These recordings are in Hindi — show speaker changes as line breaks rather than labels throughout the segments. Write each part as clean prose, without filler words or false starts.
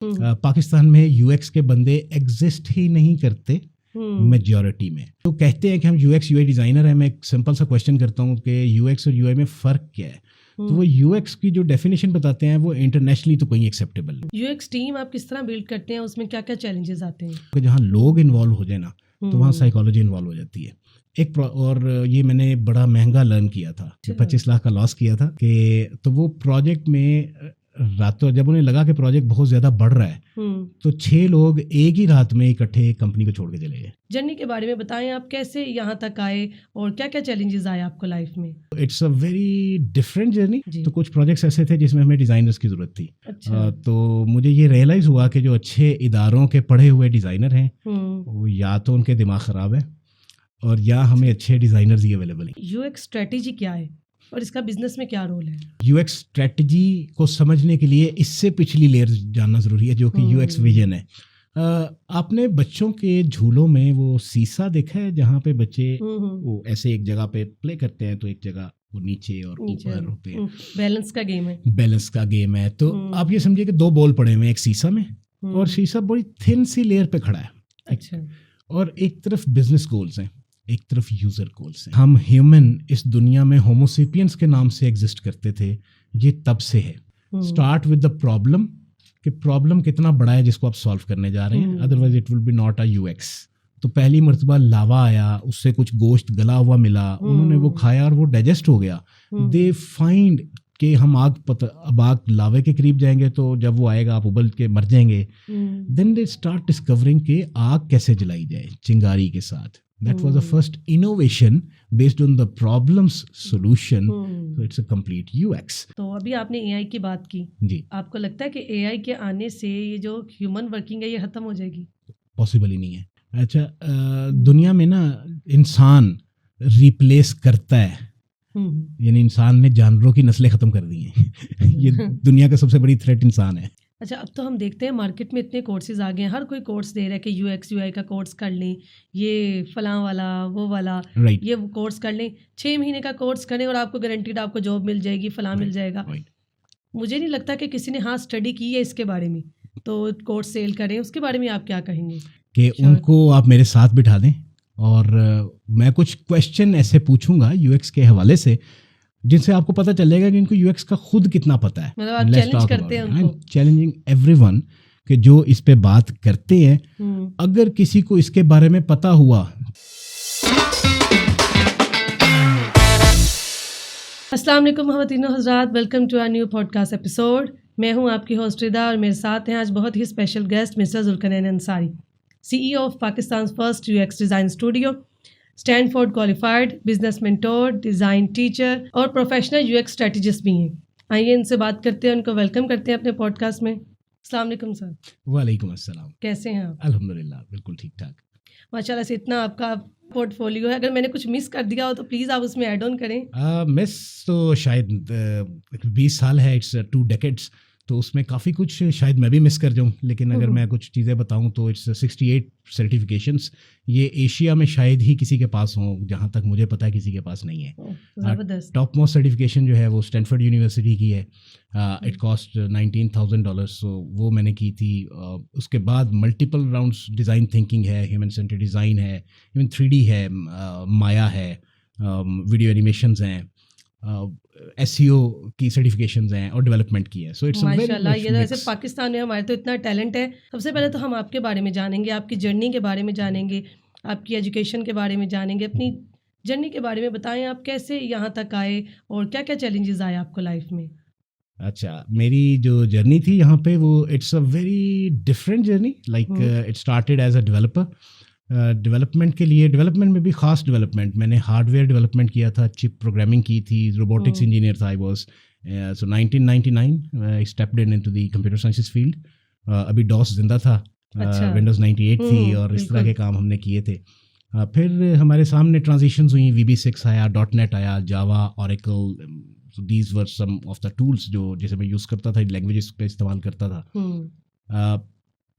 पाकिस्तान में यूएक्स के बंदे एग्जिस्ट ही नहीं करते मेजॉरिटी में। तो कहते हैं कि हम यूएक्स यूआई डिज़ाइनर हैं। मैं एक सिंपल सा क्वेश्चन करता हूँ कि यूएक्स और यूआई में फ़र्क क्या है, तो वो यूएक्स की जो डेफिनेशन बताते हैं वो इंटरनेशनली तो कहीं एक्सेप्टेबल नहीं।
यूएक्स टीम आप किस तरह बिल्ड करते हैं, उसमें क्या क्या चैलेंजेस आते हैं?
तो जहाँ लोग इन्वॉल्व हो जाए ना तो वहाँ साइकोलॉजी इन्वॉल्व हो जाती है। और ये मैंने बड़ा महंगा लर्न किया था, 25 लाख का लॉस किया था कि तो वो प्रोजेक्ट में रातों जब उन्हें लगा कि प्रोजेक्ट बहुत ज़्यादा बढ़ रहा है तो 6 लोग एक ही रात में इकट्ठे कंपनी को छोड़ के चले गए।
जर्नी के बारे में बताएं, आप कैसे यहाँ तक आए और क्या क्या चैलेंजेस आए आपको लाइफ में?
It's a very different journey. तो कुछ प्रोजेक्ट्स ऐसे थे जिसमें हमें डिज़ाइनर्स की ज़रूरत थी। तो मुझे ये रियलाइज़ हुआ कि जो अच्छे इदारों के पढ़े हुए डिज़ाइनर हैं वो या तो उनके दिमाग ख़राब है और या हमें अच्छे डिज़ाइनर्स ही अवेलेबल हैं।
यूएक्स स्ट्रेटेजी क्या है और इसका बिजनेस में क्या रोल है?
यूएक्स स्ट्रेटजी को समझने के लिए इससे पिछली लेयर जानना ज़रूरी है जो कि यूएक्स विजन है। आपने बच्चों के झूलों में वो सीसा देखा है जहाँ पे बच्चे वो ऐसे एक जगह पे प्ले करते हैं तो एक जगह वो नीचे और ऊपर होते हैं।
बैलेंस का गेम है।
बैलेंस का गेम है। तो आप ये समझिए कि 2 बॉल पड़े हुए हैं एक सीसा में और सीसा बड़ी थिन सी लेयर पे खड़ा है।
अच्छा। और
एक तरफ बिजनेस गोल्स हैं, एक तरफ यूज़र गोल्स हैं। हम ह्यूमन इस दुनिया में होमोसेपियंस के नाम से एग्जिस्ट करते थे, ये तब से है। स्टार्ट विद द प्रॉब्लम कि प्रॉब्लम कितना बड़ा है जिसको आप सॉल्व करने जा रहे हैं, otherwise it will be not a UX. तो पहली मर्तबा लावा आया, उससे कुछ गोश्त गला हुआ मिला, उन्होंने वो खाया और वो डाइजेस्ट हो गया। दे फाइंड कि हम अब आग लावे के करीब जाएंगे तो जब वो आएगा आप उबल के मर जाएंगे। देन दे स्टार्ट डिस्कवरिंग कि आग कैसे जलाई जाए चिंगारी के साथ। That was the first innovation based on the problem's solution. So it's a complete UX.
तो अभी आपने AI की बात की
जी,
आपको लगता है कि AI के आने से ये जो ह्यूमन वर्किंग है ये खत्म हो जाएगी?
पॉसिबल ही नहीं है। अच्छा, दुनिया में ना इंसान रिप्लेस करता है, यानी इंसान ने जानवरों की नस्लें खत्म कर दी हैं। ये दुनिया का सबसे बड़ी थ्रेट इंसान है।
अच्छा, अब तो हम देखते हैं मार्केट में इतने कोर्सेज आ गए हैं, हर कोई कोर्स दे रहा है कि यूएक्स यूआई का कोर्स कर लें, ये फलां वाला वो वाला ये कोर्स कर लें, 6 महीने का कोर्स करें और आपको गारंटीड आपको जॉब मिल जाएगी, फलां मिल जाएगा। मुझे नहीं लगता कि किसी ने हाँ स्टडी की है इसके बारे में तो कोर्स सेल करें। उसके बारे में आप क्या कहेंगे?
कि उनको आप मेरे साथ बिठा दें और मैं कुछ क्वेश्चन ऐसे पूछूंगा यूएक्स के हवाले से जिनसे आपको पता चलेगा कि इनको यूएक्स का खुद कितना पता है।
मतलब आप चैलेंज करते हैं उनको?
चैलेंजिंग एवरीवन कि जो इस पे बात करते हैं, अगर किसी को इसके बारे में पता हुआ।
अस्सलाम वालेकुम ख़वातीनो हज़रात, welcome to our new podcast episode. मैं हूं आपकी होस्ट रिदा और मेरे साथ हैं आज बहुत ही special guest mister Zulqarnain Ansari, CEO of Pakistan first UX design studio, Stanford qualified business mentor, design teacher और प्रोफेशनल यूएक्स स्ट्रेटजिस्ट भी हैं। आइए इनसे बात करते हैं, उनको वेलकम करते हैं अपने पॉडकास्ट में। अस्सलाम वालेकुम सर।
वालेकुम अस्सलाम।
कैसे हैं आप?
अल्हम्दुलिल्लाह, बिल्कुल ठीक ठाक।
माशाल्लाह से इतना आपका पोर्टफोलियो है, अगर मैंने कुछ मिस कर दिया हो तो प्लीज़ आप उसमें ऐड ऑन करें।
मिस तो शायद 20 साल है, इट्स 2 डेकेड्स, तो उसमें काफ़ी कुछ शायद मैं भी मिस कर जाऊं, लेकिन अगर मैं कुछ चीज़ें बताऊं तो इट्स 68 सर्टिफिकेशंस। ये एशिया में शायद ही किसी के पास हों, जहां तक मुझे पता है किसी के पास नहीं है। टॉप मोस्ट सर्टिफिकेशन जो है वो स्टैनफोर्ड यूनिवर्सिटी की है, इट कॉस्ट $19,000, सो वो मैंने की थी। उसके बाद मल्टीपल राउंड्स डिज़ाइन थिंकिंग है, ह्यूमन सेंटर्ड डिज़ाइन है, इवन 3D है, माया है, वीडियो एनिमेशंस हैं, SEO की सर्टिफिकेशंस हैं और डेवलपमेंट की है। सो इट्स
माशाल्लाह, ये तो ऐसे पाकिस्तान में हमारे तो इतना टैलेंट है। सबसे पहले तो हम आपके बारे में जानेंगे, आपकी जर्नी के बारे में जानेंगे, आपकी एजुकेशन के बारे में जानेंगे, अपनी जर्नी के बारे में बताएं, आप कैसे यहाँ तक आए और क्या क्या चैलेंजेस आए आपको लाइफ में?
अच्छा, मेरी जो जर्नी थी यहाँ पे वो it's a very different journey. Like it started as a developer. Development के लिए, डेवलपमेंट में भी ख़ास डेवलपमेंट, मैंने हार्डवेयर डेवलपमेंट किया था, चिप प्रोग्रामिंग की थी, रोबोटिक्स इंजीनियर था I was. So 1999 I stepped into the computer sciences field. अभी डॉस जिंदा था, विंडोज़ 98 थी और इस तरह के काम हमने किए थे। फिर हमारे सामने ट्रांजिशंस हुई, VB6 आया, .NET आया, Java, Oracle, these were some of the tools जो जैसे मैं यूज़ करता था, लैंग्वेजेस का इस्तेमाल करता था।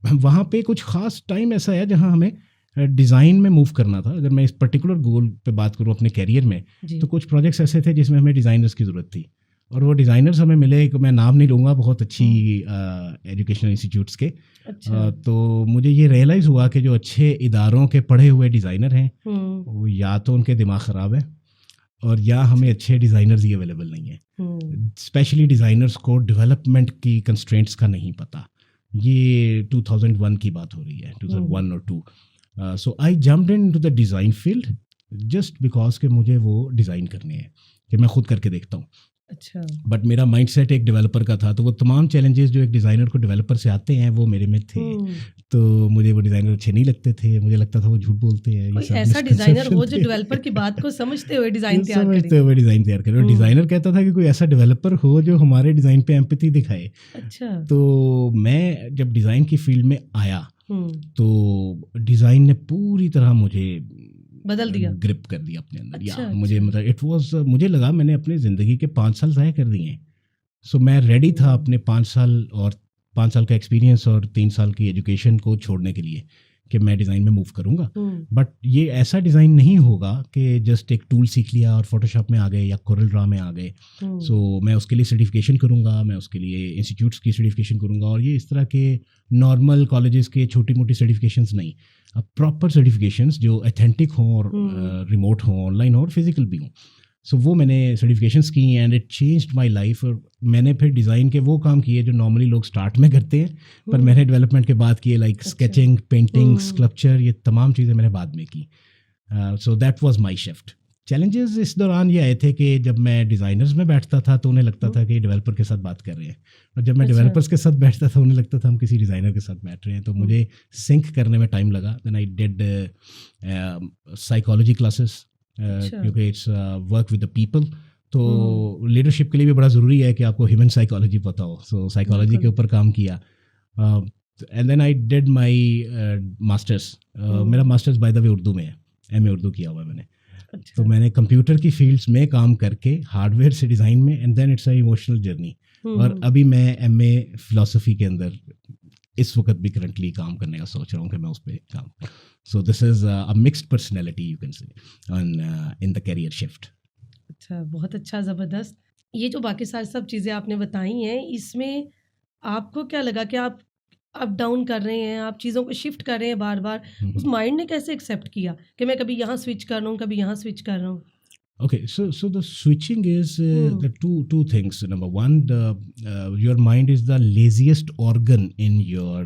वहाँ पे कुछ ख़ास टाइम ऐसा है जहाँ हमें डिज़ाइन में मूव करना था। अगर मैं इस पर्टिकुलर गोल पे बात करूँ अपने कैरियर में, तो कुछ प्रोजेक्ट्स ऐसे थे जिसमें हमें डिज़ाइनर्स की ज़रूरत थी और वो डिज़ाइनर्स हमें मिले, कि मैं नाम नहीं लूँगा, बहुत अच्छी एजुकेशनल इंस्टीट्यूट्स के।
अच्छा।
तो मुझे ये रियलाइज़ हुआ कि जो अच्छे इदारों के पढ़े हुए डिज़ाइनर हैं, वो या तो उनके दिमाग ख़राब है, और या हमें अच्छे डिज़ाइनर्स ही अवेलेबल नहीं है। स्पेशली डिज़ाइनर्स को डेवलपमेंट की कंस्ट्रेंट्स का नहीं पता। ये 2001 की बात हो रही है, 2001 और 2। So I jumped into the design field just because कि मुझे वो डिज़ाइन करने हैं, कि मैं खुद करके देखता हूँ।
अच्छा।
बट मेरा माइंडसेट एक डेवलपर का था, तो वो तमाम चैलेंजेस जो एक डिज़ाइनर को डेवलपर से आते हैं वो मेरे में थे। तो मुझे वो डिज़ाइनर अच्छे नहीं लगते थे, मुझे लगता था वो झूठ बोलते हैं।
कोई ऐसा डिज़ाइनर हो जो डेवलपर की बात को समझते हुए डिज़ाइन तैयार करे।
समझते हुए डिज़ाइन तैयार करे। और डिज़ाइनर कहता था कि कोई ऐसा डेवलपर हो जो हमारे डिज़ाइन पे एम्पैथी दिखाए।
अच्छा।
तो मैं जब डिज़ाइन की फील्ड में आया तो डिज़ाइन ने पूरी तरह मुझे
बदल दिया,
ग्रिप कर दिया अपने अंदर।
अच्छा,
या मुझे मतलब इट वाज, मुझे लगा मैंने अपनी ज़िंदगी के 5 साल ज़ाया कर दिए हैं। सो मैं रेडी था अपने 5 साल और 5 साल का एक्सपीरियंस और 3 साल की एजुकेशन को छोड़ने के लिए कि मैं डिज़ाइन में मूव करूँगा। बट ये ऐसा डिज़ाइन नहीं होगा कि जस्ट एक टूल सीख लिया और फोटोशॉप में आ गए या कोरल ड्रा में आ गए। सो मैं उसके लिए सर्टिफिकेशन करूँगा, मैं उसके लिए इंस्टीट्यूट्स की सर्टिफिकेशन करूँगा, और ये इस तरह के नॉर्मल कॉलेजेस के छोटी मोटी सर्टिफिकेशंस नहीं, अब प्रॉपर सर्टिफिकेशंस जो अथेंटिक हों और रिमोट हों, ऑनलाइन हो और फिजिकल भी हों। सो वो मैंने सर्टिफिकेशंस की and it changed my life. और मैंने फिर डिज़ाइन के वो काम किए जो नॉर्मली लोग स्टार्ट में करते हैं, पर मैंने डेवलपमेंट के बाद किए, लाइक स्केचिंग, पेंटिंग, स्कल्पचर, ये तमाम चीज़ें मैंने बाद में की। So that was my shift. Challenges इस दौरान ये आए थे कि जब मैं डिज़ाइनर्स में बैठता था तो उन्हें लगता था कि डेवलपर के साथ बात कर रहे हैं, और जब मैं डेवलपर्स के साथ बैठता था उन्हें लगता था हम किसी डिज़ाइनर के साथ बैठ रहे हैं। तो मुझे सिंक करने में टाइम लगा। Then I did psychology classes, क्योंकि it's work with the people. तो लीडरशिप के लिए भी बड़ा ज़रूरी है कि आपको ह्यूमन साइकोलॉजी पता हो। सो साइकोलॉजी के ऊपर काम किया। And then I did my masters. मेरा masters by the way Urdu में है, MA उर्दू किया हुआ है मैंने।
अच्छा।
तो मैंने कंप्यूटर की फील्ड्स में काम करके हार्डवेयर से डिज़ाइन में, and then it's a emotional journey. और अभी मैं MA फिलोसफी के अंदर इस वक्त भी करंटली काम करने का सोच रहा हूँ कि मैं उस पर काम। So this is a mixed personality you can say in the career shift.
अच्छा, बहुत अच्छा, ज़बरदस्त। ये जो बाकी सारी सब चीज़ें आपने बताई हैं, इसमें आपको क्या लगा कि आप अप डाउन कर रहे हैं, आप चीज़ों को शिफ्ट कर रहे हैं बार बार, उस माइंड ने कैसे एक्सेप्ट किया कि मैं कभी यहाँ स्विच कर रहा हूँ, कभी यहाँ स्विच कर रहा हूँ?
Okay, so the switching is the two things. Number one, your mind is the laziest organ in your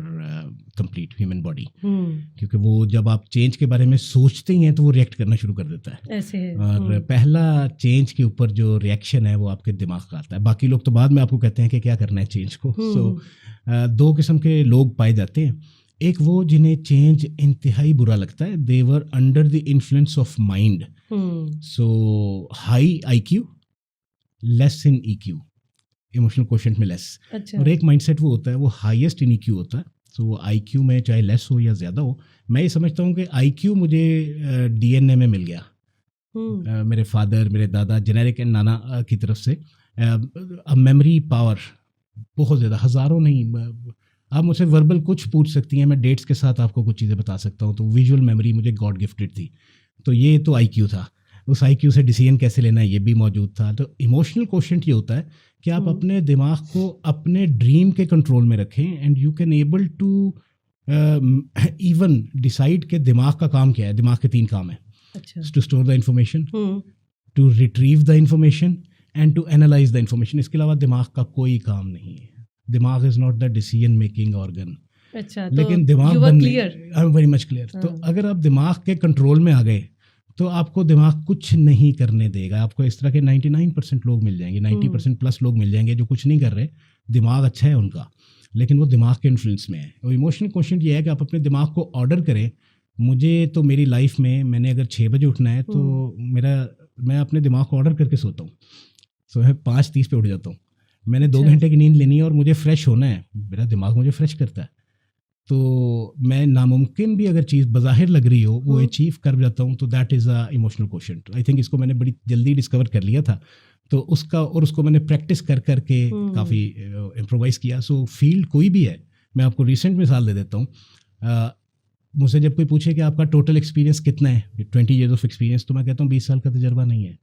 complete human body. क्योंकि वो जब आप चेंज के बारे में सोचते हैं तो वो रिएक्ट करना शुरू कर देता है।
ऐसे है।
और पहला चेंज के ऊपर जो रिएक्शन है वो आपके दिमाग का आता है। बाकी लोग तो बाद में आपको कहते हैं कि क्या करना है चेंज को। सो 2 किस्म के लोग पाए जाते हैं। एक वो जिन्हें चेंज इंतहाई बुरा लगता है, they were under the influence of mind. So high IQ, less in EQ, emotional quotient में लेस।
अच्छा।
और एक माइंडसेट वो होता है वो हाईएस्ट इन EQ होता है। सो वो IQ में चाहे लेस हो या ज़्यादा हो, मैं ये समझता हूँ कि IQ मुझे DNA में मिल गया, मेरे फादर, मेरे दादा, जेनेरिक एंड नाना की तरफ से। मेमोरी पावर बहुत ज़्यादा, हज़ारों नहीं, आप मुझसे वर्बल कुछ पूछ सकती हैं, मैं डेट्स के साथ आपको कुछ चीज़ें बता सकता हूँ। तो विजुअल मेमोरी मुझे गॉड गिफ्टेड थी। तो ये तो IQ था। उस IQ से डिसीजन कैसे लेना है ये भी मौजूद था। तो इमोशनल क्वोशेंट ये होता है कि आप अपने दिमाग को अपने ड्रीम के कंट्रोल में रखें, and you can able to even decide कि दिमाग का काम क्या है। दिमाग के 3 काम है, to store the information, to retrieve the information, and to analyse the information. इसके अलावा दिमाग का कोई काम नहीं है। दिमाग is not the decision making organ.
अच्छा,
लेकिन दिमाग I am very much clear. तो अगर आप दिमाग के कंट्रोल में आ गए तो आपको दिमाग कुछ नहीं करने देगा। आपको इस तरह के 99% लोग मिल जाएंगे, 90% प्लस लोग मिल जाएंगे जो कुछ नहीं कर रहे, दिमाग अच्छा है उनका, लेकिन वो दिमाग के इन्फ्लुएंस में है। और इमोशनल क्वोशेंट ये है कि आप अपने दिमाग को ऑर्डर करें। मुझे तो मेरी लाइफ में, मैंने अगर 6 बजे उठना है तो मैं अपने दिमाग को ऑर्डर करके सोता हूँ। सो मैं 5:30 पे उठ जाता हूँ। मैंने 2 घंटे की नींद लेनी है और मुझे फ्रेश होना है, मेरा दिमाग मुझे फ्रेश करता है। तो मैं नामुमकिन भी अगर चीज़ बज़ाहिर लग रही हो वो अचीव कर जाता हूँ, तो that is a emotional quotient. I think इसको मैंने बड़ी जल्दी डिस्कवर कर लिया था। तो उसको मैंने प्रैक्टिस कर करके काफ़ी इम्प्रोवाइज़ किया। सो फील्ड कोई भी है, मैं आपको रिसेंट मिसाल दे देता हूँ। मुझसे जब कोई पूछे कि आपका टोटल एक्सपीरियंस कितना है, 20 ईयर्स ऑफ एक्सपीरियंस, तो मैं कहता हूँ 20 साल का तजुर्बा नहीं है,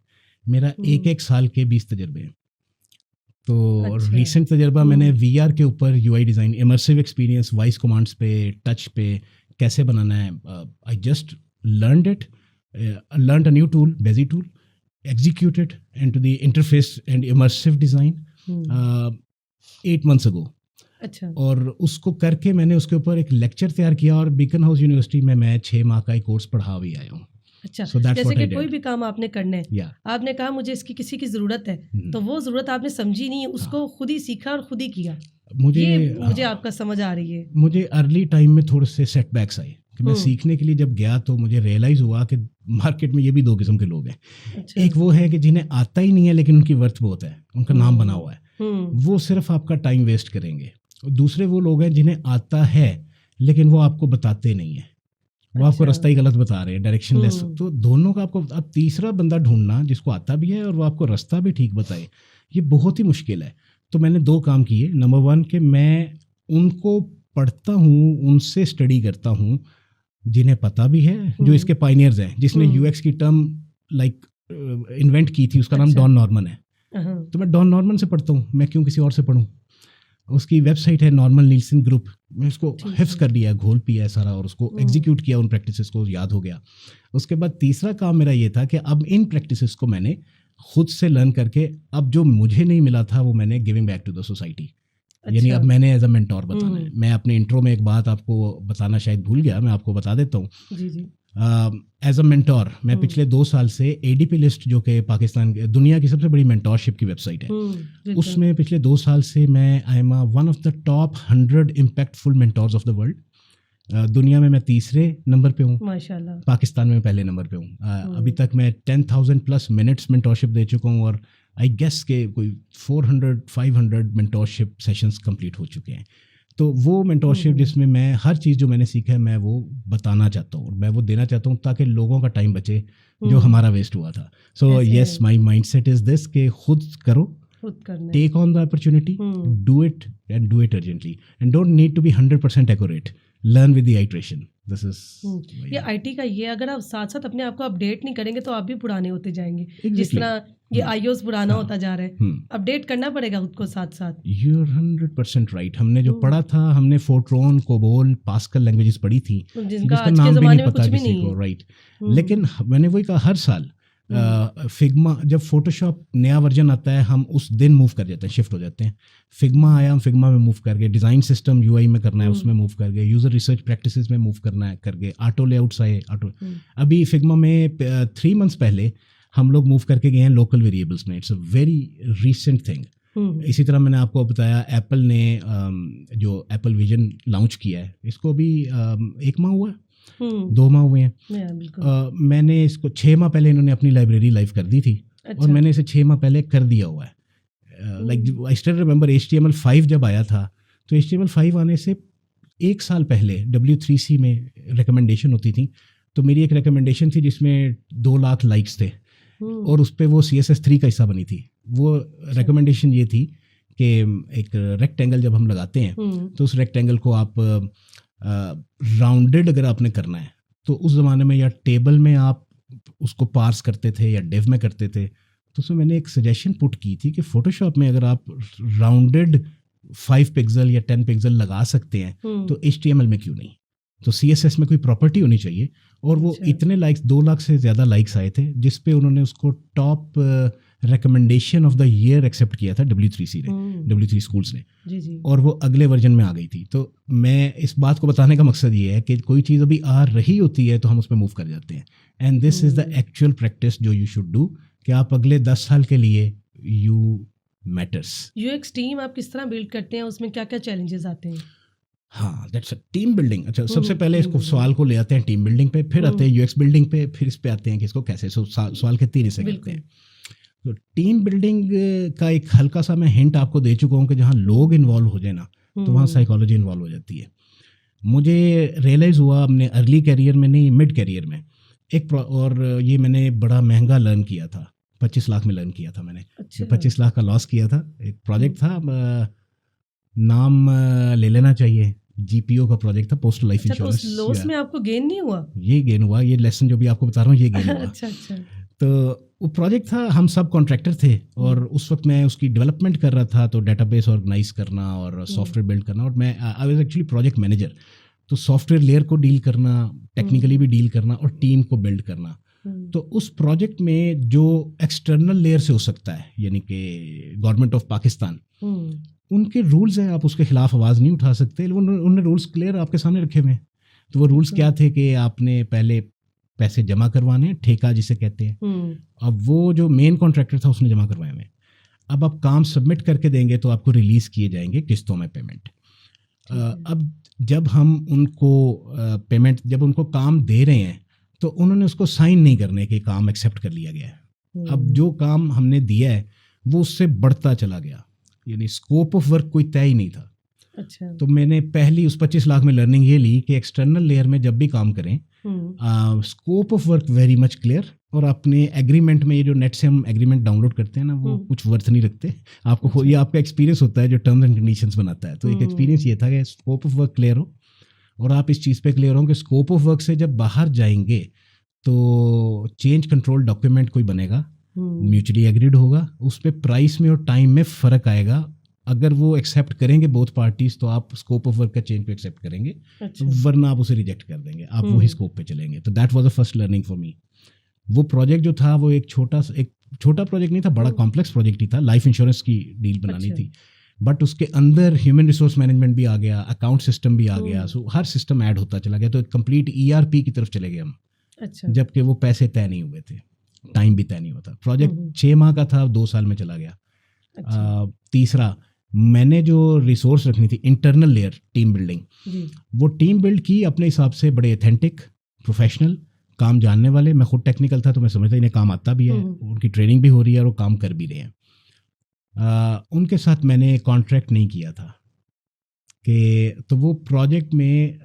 मेरा 1-1 साल के 20 तजुर्बे हैं। तो
अच्छा।
रीसेंट तजर्बा मैंने VR के ऊपर UI design, immersive experience, voice commands पे, टच पे कैसे बनाना है, I just learned it, learned a new tool, Bezi tool, executed into the interface and immersive design 8 months ago.
अच्छा।
और उसको करके मैंने उसके ऊपर एक लेक्चर तैयार किया और बीकन हाउस यूनिवर्सिटी में मैं 6 माह का एक कोर्स पढ़ा भी आया हूँ।
अच्छा,
So that's
जैसे
what
कि
I
कोई
did.
भी काम आपने करना है,
Yeah.
आपने कहा मुझे इसकी किसी की ज़रूरत है, तो वो ज़रूरत आपने समझी नहीं, उसको खुद ही सीखा और खुद ही किया। मुझे आपका समझ आ रही है।
मुझे अर्ली टाइम में थोड़े से सेटबैक्स आए कि मैं सीखने के लिए जब गया तो मुझे रियलाइज़ हुआ कि मार्केट में ये भी 2 किस्म के लोग हैं।
अच्छा।
एक वो है कि जिन्हें आता ही नहीं है लेकिन उनकी वर्थ बहुत है, उनका नाम बना हुआ है, वो सिर्फ आपका टाइम वेस्ट करेंगे। और दूसरे वो लोग हैं जिन्हें आता है लेकिन वो आपको बताते नहीं है, वो आपको रास्ता ही गलत बता रहे हैं, डायरेक्शन लेस। तो दोनों का आपको, अब तीसरा बंदा ढूंढना जिसको आता भी है और वो आपको रास्ता भी ठीक बताए, ये बहुत ही मुश्किल है। तो मैंने 2 काम किए। नंबर 1 कि मैं उनको पढ़ता हूँ, उनसे स्टडी करता हूँ जिन्हें पता भी है, जो इसके पायनियर्स हैं, जिसने UX की टर्म लाइक इन्वेंट की थी, उसका नाम डॉन नॉर्मन है। तो मैं डॉन नॉर्मन से पढ़ता हूँ, मैं क्यों किसी और से पढ़ूँ। उसकी वेबसाइट है नॉर्मन नील्सन ग्रुप, मैं उसको हिफ्स कर लिया, घोल पिया है सारा और उसको एग्जीक्यूट किया, उन प्रैक्टिसेस को याद हो गया। उसके बाद तीसरा काम मेरा ये था कि अब इन प्रैक्टिसेस को मैंने खुद से लर्न करके, अब जो मुझे नहीं मिला था वो मैंने giving back to the society. यानी अब मैंने एज अ मेंटोर बताना है। मैं अपने इंट्रो में एक बात आपको बताना शायद भूल गया, मैं आपको बता देता हूँ। एज अ मेंटोर मैं पिछले 2 साल से ADP लिस्ट, जो कि पाकिस्तान, दुनिया की सबसे बड़ी मेंटोरशिप की वेबसाइट है, उसमें पिछले 2 साल से मैं I am one of the top 100 impactful mentors of the world. दुनिया में मैं 3रे नंबर पे हूँ,
माशाल्लाह।
पाकिस्तान में पहले नंबर पे हूँ। अभी तक मैं 10,000 प्लस मिनट्स मेंटोरशिप दे चुका हूँ और आई गेस के कोई 400-500 मेंटोरशिप सेशंस कंप्लीट हो चुके हैं। तो वो मेंटोरशिप जिसमें मैं हर चीज़ जो मैंने सीखा है मैं वो बताना चाहता हूँ, मैं वो देना चाहता हूँ ताकि लोगों का टाइम बचे जो हमारा वेस्ट हुआ था। So yes, my mindset is this कि खुद करो, take on the opportunity, do it and do it urgently and don't need to be 100% accurate, learn with the iteration. This is
ये IT का ये, अगर आप साथ साथ अपने आप को अपडेट नहीं करेंगे तो आप भी पुराने होते जाएंगे। जिस तरह ये iOS पुराना होता जा रहा है, अपडेट करना पड़ेगा खुद को साथ साथ।
You're 100% right. हमने जो पढ़ा था, हमने फोर्ट्रॉन, कोबोल, पास्कल लैंग्वेजेस पढ़ी थी, जिसका नाम भी नहीं पता किसी को, राइट। लेकिन मैंने वही कहा, हर साल फिग्मा, जब फोटोशॉप नया वर्जन आता है हम उस दिन मूव कर जाते हैं, शिफ्ट हो जाते हैं। फिग्मा आया, हम फिग्मा में मूव कर गए, डिज़ाइन सिस्टम UI में करना है उसमें मूव कर गए, यूज़र रिसर्च प्रैक्टिसेस में मूव करना है कर गए, ऑटो लेआउट्स आए, ऑटो। अभी फिग्मा में 3 मंथ्स पहले हम लोग मूव करके गए हैं लोकल वेरिएबल्स में। It's a very recent thing. इसी तरह मैंने आपको बताया एप्पल ने जो एप्पल विजन लॉन्च किया है, इसको भी 1 माह हुआ, 2 माह हुए हैं। मैंने इसको 6 माह पहले इन्होंने अपनी लाइब्रेरी लाइव कर दी थी। अच्छा। और मैंने इसे 6 माह पहले कर दिया हुआ है। Like I still remember HTML5 जब आया था, तो HTML5 आने से 1 साल पहले W3C में रिकमेंडेशन होती थी, तो मेरी एक रिकमेंडेशन थी जिसमें 2 लाख लाइक्स थे और उस पर वो CSS3 का हिस्सा बनी थी। वो रिकमेंडेशन ये थी कि एक रेक्टेंगल जब हम लगाते हैं तो उस रेक्टेंगल को आप राउंडेड अगर आपने करना है तो उस ज़माने में या टेबल में आप उसको पार्स करते थे या डिव में करते थे। तो उसमें मैंने एक सजेशन पुट की थी कि फोटोशॉप में अगर आप राउंडेड 5 पिक्सल या 10 पिक्सल लगा सकते हैं तो HTML में क्यों नहीं। तो CSS में कोई प्रॉपर्टी होनी चाहिए। और वो इतने लाइक्स, 2 लाख से ज़्यादा लाइक्स आए थे, जिस पे उन्होंने उसको top recommendation of the year accept किया था W3C ने, W3 स्कूल्स ने। जी। और वो अगले वर्जन में आ गई थी। तो मैं इस बात को बताने का मकसद ये है कि कोई चीज़ अभी आ रही होती है तो हम उस पर मूव कर जाते हैं। And this is the actual practice जो यू शुड डू, कि आप अगले 10 साल के लिए यू मैटर्स।
UX टीम आप किस तरह बिल्ड करते हैं, उसमें क्या क्या चैलेंजेस आते हैं?
हाँ, दैट्स अ टीम बिल्डिंग। अच्छा, सबसे पहले इसको सवाल को ले आते हैं टीम बिल्डिंग पे, फिर आते हैं UX बिल्डिंग पे, फिर इस पे आते हैं कि इसको कैसे सवाल के 3 हिस्से करते हैं। तो टीम बिल्डिंग का एक हल्का सा मैं हिंट आपको दे चुका हूँ कि जहाँ लोग इन्वॉल्व हो जाए ना, तो वहाँ साइकोलॉजी इन्वॉल्व हो जाती है। मुझे रियलाइज़ हुआ अपने अर्ली कैरियर में, नहीं मिड कैरियर में, और ये मैंने बड़ा महंगा लर्न किया था, 25 लाख में लर्न किया था मैंने। अच्छा। 25 लाख का लॉस किया था। एक प्रोजेक्ट था, नाम ले लेना चाहिए, GPO का प्रोजेक्ट था, पोस्टल लाइफ इंश्योरेंस।
लॉस में आपको गेन नहीं हुआ?
ये गेन हुआ, ये लेसन जो भी आपको बता रहा हूँ ये गेन हुआ।
अच्छा।
तो वो प्रोजेक्ट था, हम सब कॉन्ट्रैक्टर थे और उस वक्त मैं उसकी डेवलपमेंट कर रहा था, तो डेटाबेस ऑर्गेनाइज करना और सॉफ्टवेयर बिल्ड करना, और मैं I was actually project manager, तो सॉफ्टवेयर लेयर को डील करना, टेक्निकली भी डील करना और टीम को बिल्ड करना। तो उस प्रोजेक्ट में जो एक्सटर्नल लेयर से हो सकता है, यानी कि गवर्नमेंट ऑफ पाकिस्तान, उनके रूल्स हैं, आप उसके खिलाफ आवाज़ नहीं उठा सकते। उन्होंने रूल्स क्लियर आपके सामने रखे हुए हैं। तो वो रूल्स क्या थे कि आपने पहले पैसे जमा करवाने हैं, ठेका जिसे कहते हैं। अब वो जो मेन कॉन्ट्रैक्टर था उसने जमा करवाए हुए। अब आप काम सबमिट करके देंगे तो आपको रिलीज़ किए जाएंगे किस्तों में पेमेंट। अब जब हम उनको पेमेंट, जब उनको काम दे रहे हैं, तो उन्होंने उसको साइन नहीं करने के काम एक्सेप्ट कर लिया गया है। अब जो काम हमने दिया है वो उससे बढ़ता चला गया, यानी स्कोप ऑफ वर्क कोई तय ही नहीं था।
अच्छा।
तो मैंने पहली उस 25 लाख में लर्निंग ये ली कि एक्सटर्नल लेयर में जब भी काम करें, scope of work very much clear, और अपने एग्रीमेंट में, ये जो नेट से हम एग्रीमेंट डाउनलोड करते हैं ना, वो कुछ वर्थ नहीं रखते आपको। अच्छा। ये आपका एक्सपीरियंस होता है जो टर्म्स एंड कंडीशंस बनाता है। तो एक एक्सपीरियंस ये था कि स्कोप ऑफ वर्क क्लियर हो, और आप इस चीज़ पे क्लियर हो कि स्कोप ऑफ वर्क से जब बाहर जाएंगे तो चेंज कंट्रोल डॉक्यूमेंट कोई बनेगा, म्यूचुअली एग्रीड होगा, उस पर प्राइस में और टाइम में फ़र्क आएगा। अगर वो एक्सेप्ट करेंगे बोथ पार्टीज, तो आप स्कोप ऑफ वर्क का चेंज को एक्सेप्ट करेंगे। अच्छा। वरना आप उसे रिजेक्ट कर देंगे, आप वही स्कोप पे चलेंगे। तो that was the first learning for me. वो प्रोजेक्ट जो था वो एक छोटा प्रोजेक्ट नहीं था, बड़ा कॉम्प्लेक्स प्रोजेक्ट ही था। लाइफ इंश्योरेंस की डील बनानी थी, बट उसके अंदर ह्यूमन रिसोर्स मैनेजमेंट भी आ गया, अकाउंट सिस्टम भी आ गया, सो हर सिस्टम ऐड होता चला गया। तो कंप्लीट ERP की तरफ चले गए हम। अच्छा। जबकि वो पैसे तय नहीं हुए थे, टाइम भी तय नहीं हुआ था। प्रोजेक्ट 6 माह का था, 2 साल में चला गया। अच्छा। तीसरा, मैंने जो रिसोर्स रखनी थी, इंटरनल लेयर, टीम बिल्डिंग, वो टीम बिल्ड की अपने हिसाब से, बड़े ऑथेंटिक, प्रोफेशनल, काम जानने वाले। मैं खुद टेक्निकल था तो मैं समझता इन्हें काम आता भी है, उनकी ट्रेनिंग भी हो रही है और वो काम कर भी रहे हैं। उनके साथ मैंने कॉन्ट्रैक्ट नहीं किया था कि, तो वो प्रोजेक्ट में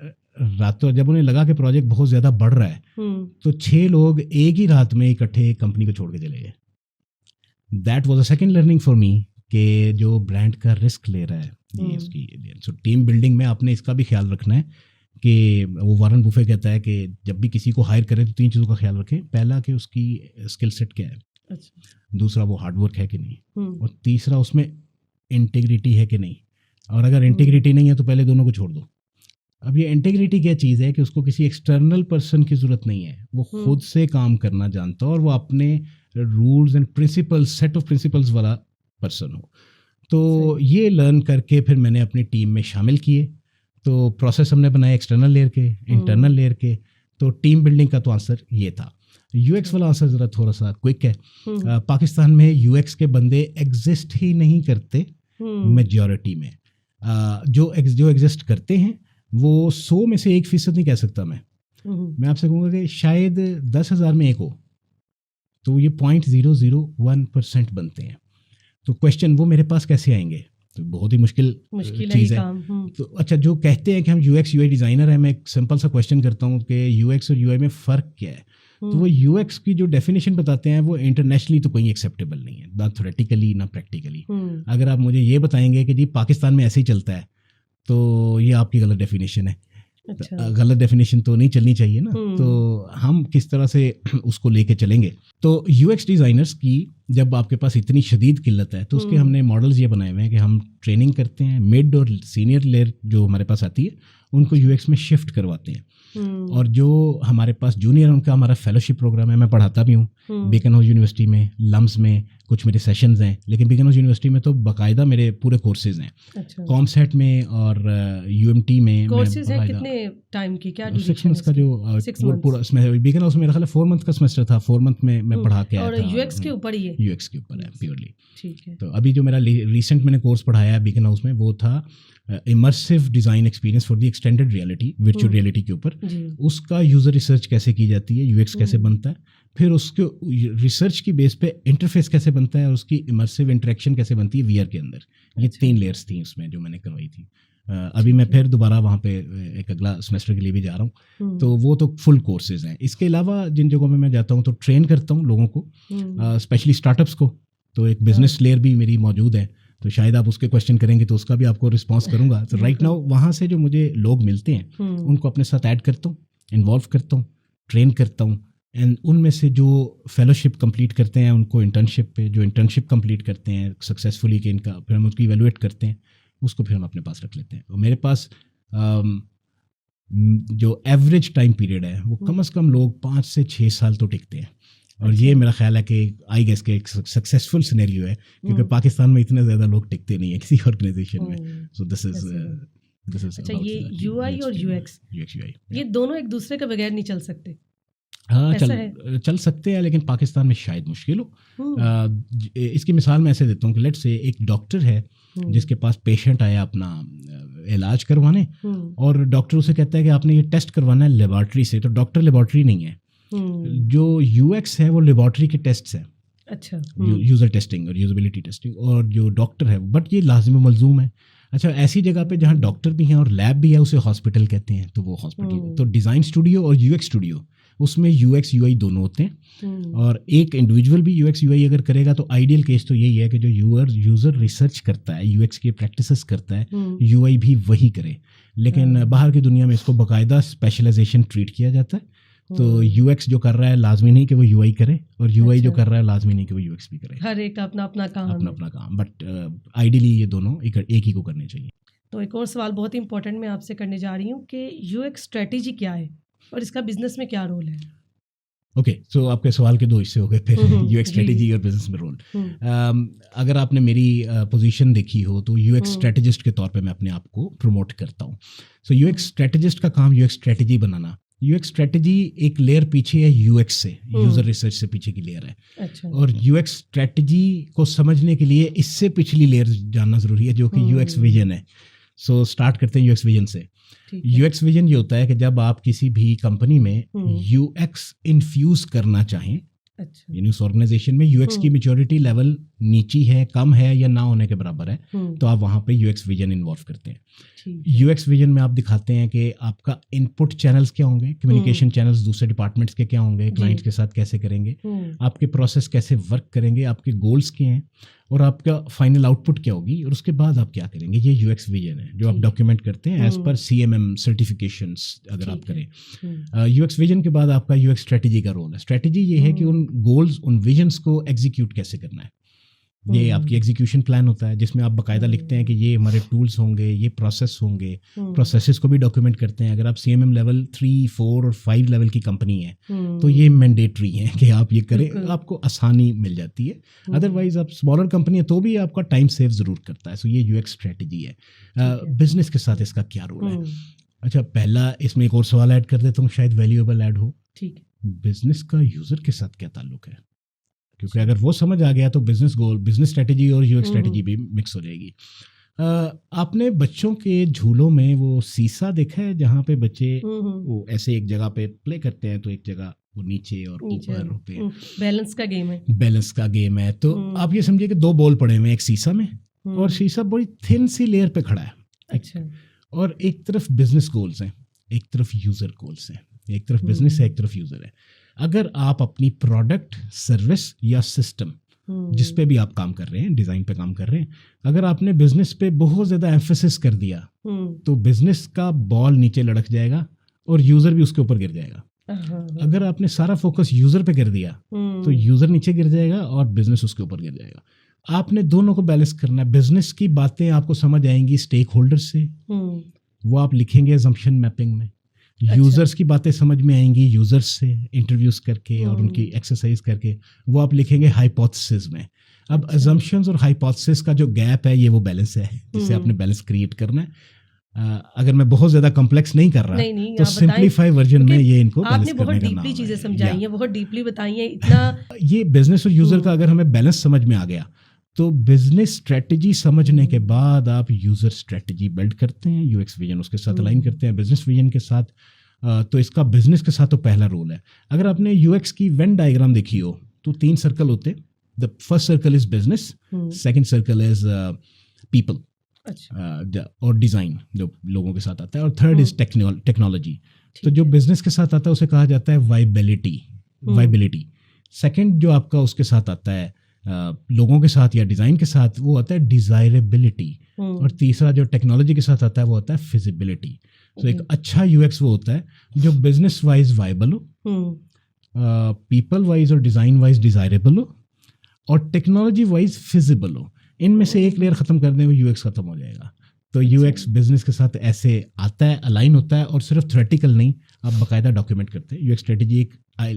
रातों, जब उन्हें लगा कि प्रोजेक्ट बहुत ज़्यादा बढ़ रहा है, तो 6 लोग एक ही रात में इकट्ठे कंपनी को छोड़ के चले गए। That was a second learning for me कि जो ब्रांड का रिस्क ले रहा है ये उसकी। सो टीम बिल्डिंग में आपने इसका भी ख्याल रखना है कि वो वारन बुफे कहता है कि जब भी किसी को हायर करें तो 3 चीज़ों का ख्याल रखें। पहला कि उसकी स्किल सेट क्या है। अच्छा। दूसरा, वो हार्डवर्क है कि नहीं, और तीसरा, उसमें इंटीग्रिटी है कि नहीं। और अगर इंटीग्रिटी नहीं है तो पहले दोनों को छोड़ दो। अब ये इंटीग्रिटी क्या चीज़ है कि उसको किसी एक्सटर्नल पर्सन की ज़रूरत नहीं है, वो खुद से काम करना जानता हो और वो अपने rules and principles, set of principles वाला पर्सन हो। तो ये लर्न करके फिर मैंने अपनी टीम में शामिल किए। तो प्रोसेस हमने बनाए एक्सटर्नल लेयर के, इंटरनल लेयर के। तो टीम बिल्डिंग का तो आंसर ये था। UX वाला आंसर ज़रा थोड़ा सा क्विक है। पाकिस्तान में UX के बंदे एग्जिस्ट ही नहीं करते मेजॉरिटी में। जो एग्जिस्ट करते हैं वो 100 में से 1% नहीं कह सकता मैं आपसे कहूँगा कि शायद 10,000 में 1 हो, तो ये 0.001% बनते हैं। तो क्वेश्चन, वो मेरे पास कैसे आएंगे? तो बहुत ही मुश्किल चीज़ है। तो अच्छा, जो कहते हैं कि हम UX UI डिज़ाइनर हैं, मैं एक सिंपल सा क्वेश्चन करता हूँ कि UX और UI में फ़र्क क्या है? तो वो UX की जो डेफिनेशन बताते हैं वो इंटरनेशनली तो कोई एक्सेप्टेबल नहीं है, ना थ्योरेटिकली ना प्रैक्टिकली। अगर आप मुझे ये बताएंगे कि जी पाकिस्तान में ऐसे ही चलता है, तो ये आपकी गलत डेफिनेशन है। अच्छा। गलत डेफिनेशन तो नहीं चलनी चाहिए ना। तो हम किस तरह से उसको लेके चलेंगे? तो UX डिज़ाइनर्स की जब आपके पास इतनी शदीद किल्लत है, तो उसके हमने मॉडल्स ये बनाए हुए हैं कि हम ट्रेनिंग करते हैं, मिड और सीनियर लेयर जो हमारे पास आती है उनको UX में शिफ्ट करवाते हैं। और जो हमारे पास जूनियर, उनका हमारा फेलोशिप प्रोग्राम है। मैं पढ़ाता भी हूँ बीकन हाउस यूनिवर्सिटी में, लम्स में कुछ मेरे सेशंस हैं, लेकिन बीकन हाउस यूनिवर्सिटी में तो बाकायदा मेरे पूरे कोर्सेज हैं। अच्छा। कॉमसेट में और UMT में
कोर्सेज हैं। कितने टाइम की, क्या ड्यूरेशन?
6 मंथ्स का जो पूरा बीकन हाउस में मेरा ख्याल 4 मंथ का सेमेस्टर था। 4 मंथ में मैं पढ़ा के आया था।
और UX के ऊपर ही है?
UX के ऊपर है प्योरली।
ठीक है।
तो अभी जो मेरा रिसेंट मैंने कोर्स पढ़ाया है बीकन हाउस में, वो था immersive design experience for the extended reality, virtual reality के ऊपर। उसका यूज़र रिसर्च कैसे की जाती है, UX कैसे बनता है, फिर उसके रिसर्च की बेस पे इंटरफेस कैसे बनता है, और उसकी इमर्सिव इंटरेक्शन कैसे बनती है VR के अंदर। ये 3 लेयर्स थी उसमें जो मैंने करवाई थी। अभी मैं फिर दोबारा वहाँ पे एक अगला सेमेस्टर के लिए भी जा रहा हूँ। तो वो तो फुल कोर्सेज हैं। इसके अलावा जिन जगहों में मैं जाता हूँ तो ट्रेन करता हूँ लोगों को, स्पेशली स्टार्टअप्स को। तो एक बिजनेस लेयर भी मेरी मौजूद है, तो शायद आप उसके क्वेश्चन करेंगे तो उसका भी आपको रिस्पॉन्स करूँगा। तो राइट नाउ वहाँ से जो मुझे लोग मिलते हैं उनको अपने साथ ऐड करता हूँ, इन्वॉल्व करता हूँ, ट्रेन करता हूँ, एंड उनमें से जो फेलोशिप कंप्लीट करते हैं उनको इंटर्नशिप पे, जो इंटर्नशिप कंप्लीट करते हैं सक्सेसफुली कि इनका, फिर हम उसको इवेलुएट करते हैं, उसको फिर हम अपने पास रख लेते हैं। और मेरे पास जो एवरेज टाइम पीरियड है वो कम से कम लोग 5 से 6 साल तो टिकते हैं। और ये मेरा ख्याल है कि आई गेस के एक सक्सेसफुल सिनेरियो है, क्योंकि पाकिस्तान में इतने ज़्यादा लोग टिकते नहीं है किसी ऑर्गेनाइजेशन में। सो दिस इज
अच्छा, ये यूआई और यूएक्स ये दोनों एक दूसरे के बगैर नहीं चल सकते?
हाँ, चल सकते हैं, लेकिन पाकिस्तान में शायद मुश्किल हो। इसकी मिसाल मैं ऐसे देता हूँ कि लेट्स से एक डॉक्टर है जिसके पास पेशेंट आया अपना इलाज करवाने, और डॉक्टर उसे कहता है कि आपने ये टेस्ट करवाना है लेबॉर्ट्री से, तो डॉक्टर लेबॉर्ट्री नहीं है। जो यूएक्स है वो लेबॉर्ट्री के टेस्ट्स हैं, अच्छा, यूज़र टेस्टिंग और यूजेबिलिटी टेस्टिंग, और जो डॉक्टर है बट ये लाजिम मलजूम है। अच्छा, ऐसी जगह पे जहाँ डॉक्टर भी हैं और लैब भी है उसे हॉस्पिटल कहते हैं, तो वो हॉस्पिटल। तो डिज़ाइन स्टूडियो और यूएक्स स्टूडियो, उसमें यूएक्स यूआई दोनों होते हैं। और एक इंडिविजुअल भी यूएक्स यूआई अगर करेगा तो आइडियल केस तो यही है कि जो यूज़र रिसर्च करता है, यूएक्स की प्रैक्टिसेस करता है, यूआई भी वही करे। लेकिन बाहर की दुनिया में इसको बाकायदा स्पेशलाइजेशन ट्रीट किया जाता है। तो यूएक्स जो कर रहा है लाजमी नहीं कि वो यूआई करे, और यूआई जो कर रहा है लाजमी नहीं कि वो यूएक्स भी करे।
हर एक अपना अपना काम,
बट आइडियली ये दोनों एक ही को करने चाहिए।
तो एक और सवाल बहुत इंपॉर्टेंट मैं आपसे करने जा रही हूँ कि यूएक्स स्ट्रेटेजी क्या है और इसका बिजनेस में क्या रोल है?
ओके, सो आपके सवाल के 2 हिस्से हो गए फिर, यूएक्स स्ट्रेटेजी और बिजनेस में रोल। अगर आपने मेरी पोजीशन देखी हो तो यूएक्स स्ट्रेटेजिस्ट के तौर पे मैं अपने आप को प्रमोट करता हूँ। सो यूएक्स स्ट्रेटेजिस्ट का काम यूएक्स स्ट्रेटेजी बनाना। यूएक्स स्ट्रेटेजी एक लेयर पीछे है यूएक्स से, यूजर रिसर्च से पीछे की लेयर है। अच्छा। और यूएक्स स्ट्रेटेजी को समझने के लिए इससे पिछली लेयर जानना जरूरी है जो कि यूएक्स विजन है। सो स्टार्ट करते हैं यूएक्स विजन से। यूएक्स विजन ये होता है कि जब आप किसी भी कंपनी में यूएक्स इन्फ्यूज करना चाहें, यानी उस ऑर्गेनाइजेशन में यूएक्स की मैच्योरिटी लेवल नीची है, कम है या ना होने के बराबर है, तो आप वहाँ पे यूएक्स विजन इन्वॉल्व करते हैं। यूएक्स विजन में आप दिखाते हैं कि आपका इनपुट चैनल्स क्या होंगे, कम्युनिकेशन चैनल्स दूसरे डिपार्टमेंट्स के क्या होंगे, क्लाइंट्स के साथ कैसे करेंगे, आपके प्रोसेस कैसे वर्क करेंगे, आपके गोल्स क्या हैं, और आपका फाइनल आउटपुट क्या होगी, और उसके बाद आप क्या करेंगे। ये यूएक्स विजन है जो आप डॉक्यूमेंट करते हैं एज पर सीएमएम सर्टिफिकेशंस अगर आप करें। यूएक्स विजन के बाद आपका यूएक्स स्ट्रेटेजी का रोल है। स्ट्रेटेजी ये है कि उन गोल्स, उन विजन्स को एग्जीक्यूट कैसे करना है। ये आपकी एग्जीक्यूशन प्लान होता है जिसमें आप बाकायदा लिखते हैं कि ये हमारे टूल्स होंगे, ये प्रोसेस होंगे, प्रोसेसेस को भी डॉक्यूमेंट करते हैं। अगर आप सीएमएम लेवल 3, 4 और 5 लेवल की कंपनी है तो ये मैंडेटरी है कि आप ये करें, आपको आसानी मिल जाती है। अदरवाइज आप स्मॉलर कंपनी है तो भी आपका टाइम सेव ज़रूर करता है। सो ये यूएक्स स्ट्रेटेजी है। बिजनेस के साथ इसका क्या रोल है? अच्छा, पहला इसमें एक और सवाल ऐड कर देता हूँ, शायद वैल्यूएबल ऐड हो। ठीक, बिजनेस का यूज़र के साथ क्या ताल्लुक है? क्योंकि अगर वो समझ आ गया तो बिजनेस गोल, बिजनेस स्ट्रेटेजी और यूएक्स स्ट्रेटेजी भी मिक्स हो जाएगी। आपने बच्चों के झूलों में वो सीसा देखा है जहाँ पे बच्चे वो ऐसे एक जगह पे प्ले करते हैं तो एक जगह वो नीचे और ऊपर होते हैं।
बैलेंस का गेम है।
बैलेंस का गेम है। तो आप ये समझिए कि 2 बॉल पड़े हुए हैं एक सीसा में, और सीसा बड़ी थिन सी लेयर पे खड़ा है। अच्छा। और एक तरफ बिजनेस गोल्स हैं, एक तरफ यूजर गोल्स हैं। एक तरफ बिजनेस है, एक तरफ यूजर है। अगर आप अपनी प्रोडक्ट, सर्विस या सिस्टम जिस पे भी आप काम कर रहे हैं, डिज़ाइन पे काम कर रहे हैं, अगर आपने बिजनेस पे बहुत ज़्यादा एम्फेसिस कर दिया तो बिजनेस का बॉल नीचे लड़क जाएगा और यूज़र भी उसके ऊपर गिर जाएगा। अगर आपने सारा फोकस यूज़र पे कर दिया तो यूज़र नीचे गिर जाएगा और बिजनेस उसके ऊपर गिर जाएगा। आपने दोनों को बैलेंस करना है। बिजनेस की बातें आपको समझ आएंगी स्टेक होल्डर से, वो आप लिखेंगे असम्पशन मैपिंग में। यूजर्स की बातें समझ में आएंगी यूजर्स से इंटरव्यूज करके और उनकी एक्सरसाइज करके, वो आप लिखेंगे हाइपोथेसिस में। अब असम्पशंस और हाइपोथेसिस का जो गैप है ये वो बैलेंस है जिसे आपने बैलेंस क्रिएट करना है। अगर मैं बहुत ज्यादा कॉम्प्लेक्स नहीं कर रहा तो सिंपलीफाई वर्जन में ये इनको बैलेंस करने का नाम है।
आपने बहुत डीपली चीजें समझाई हैं, बहुत डीपली बताई हैं। इतना
ये बिजनेस और यूजर का अगर हमें बैलेंस समझ में आ गया तो बिजनेस स्ट्रेटजी समझने के बाद आप यूजर स्ट्रेटजी बिल्ड करते हैं, यूएक्स विजन उसके साथ अलाइन करते हैं बिजनेस विजन के साथ। तो इसका बिजनेस के साथ तो पहला रोल है। अगर आपने यूएक्स की वेन डायग्राम देखी हो तो 3 सर्कल होते हैं। The first circle is business, second circle is people और डिजाइन जो लोगों के साथ आता है, और थर्ड इज टेक्नोलॉजी। तो जो बिजनेस के साथ आता है उसे कहा जाता है वाइबिलिटी। सेकंड जो आपका उसके साथ आता है लोगों के साथ या डिज़ाइन के साथ, वो आता है डिज़ायरेबिलिटी। और तीसरा जो टेक्नोलॉजी के साथ आता है वो आता है फिजिबिलिटी। तो एक अच्छा यूएक्स वो होता है जो बिजनेस वाइज वाइबल हो, पीपल वाइज और डिज़ाइन वाइज डिज़ायरेबल हो और टेक्नोलॉजी वाइज फिजिबल हो। इनमें से एक लेयर ख़त्म कर दें वो यूएक्स ख़त्म हो जाएगा। तो यूएक्स बिजनेस के साथ ऐसे आता है, अलाइन होता है और सिर्फ थ्योरेटिकल नहीं, आप बाकायदा डॉक्यूमेंट करते हैं। यूएक्स स्ट्रेटेजी एक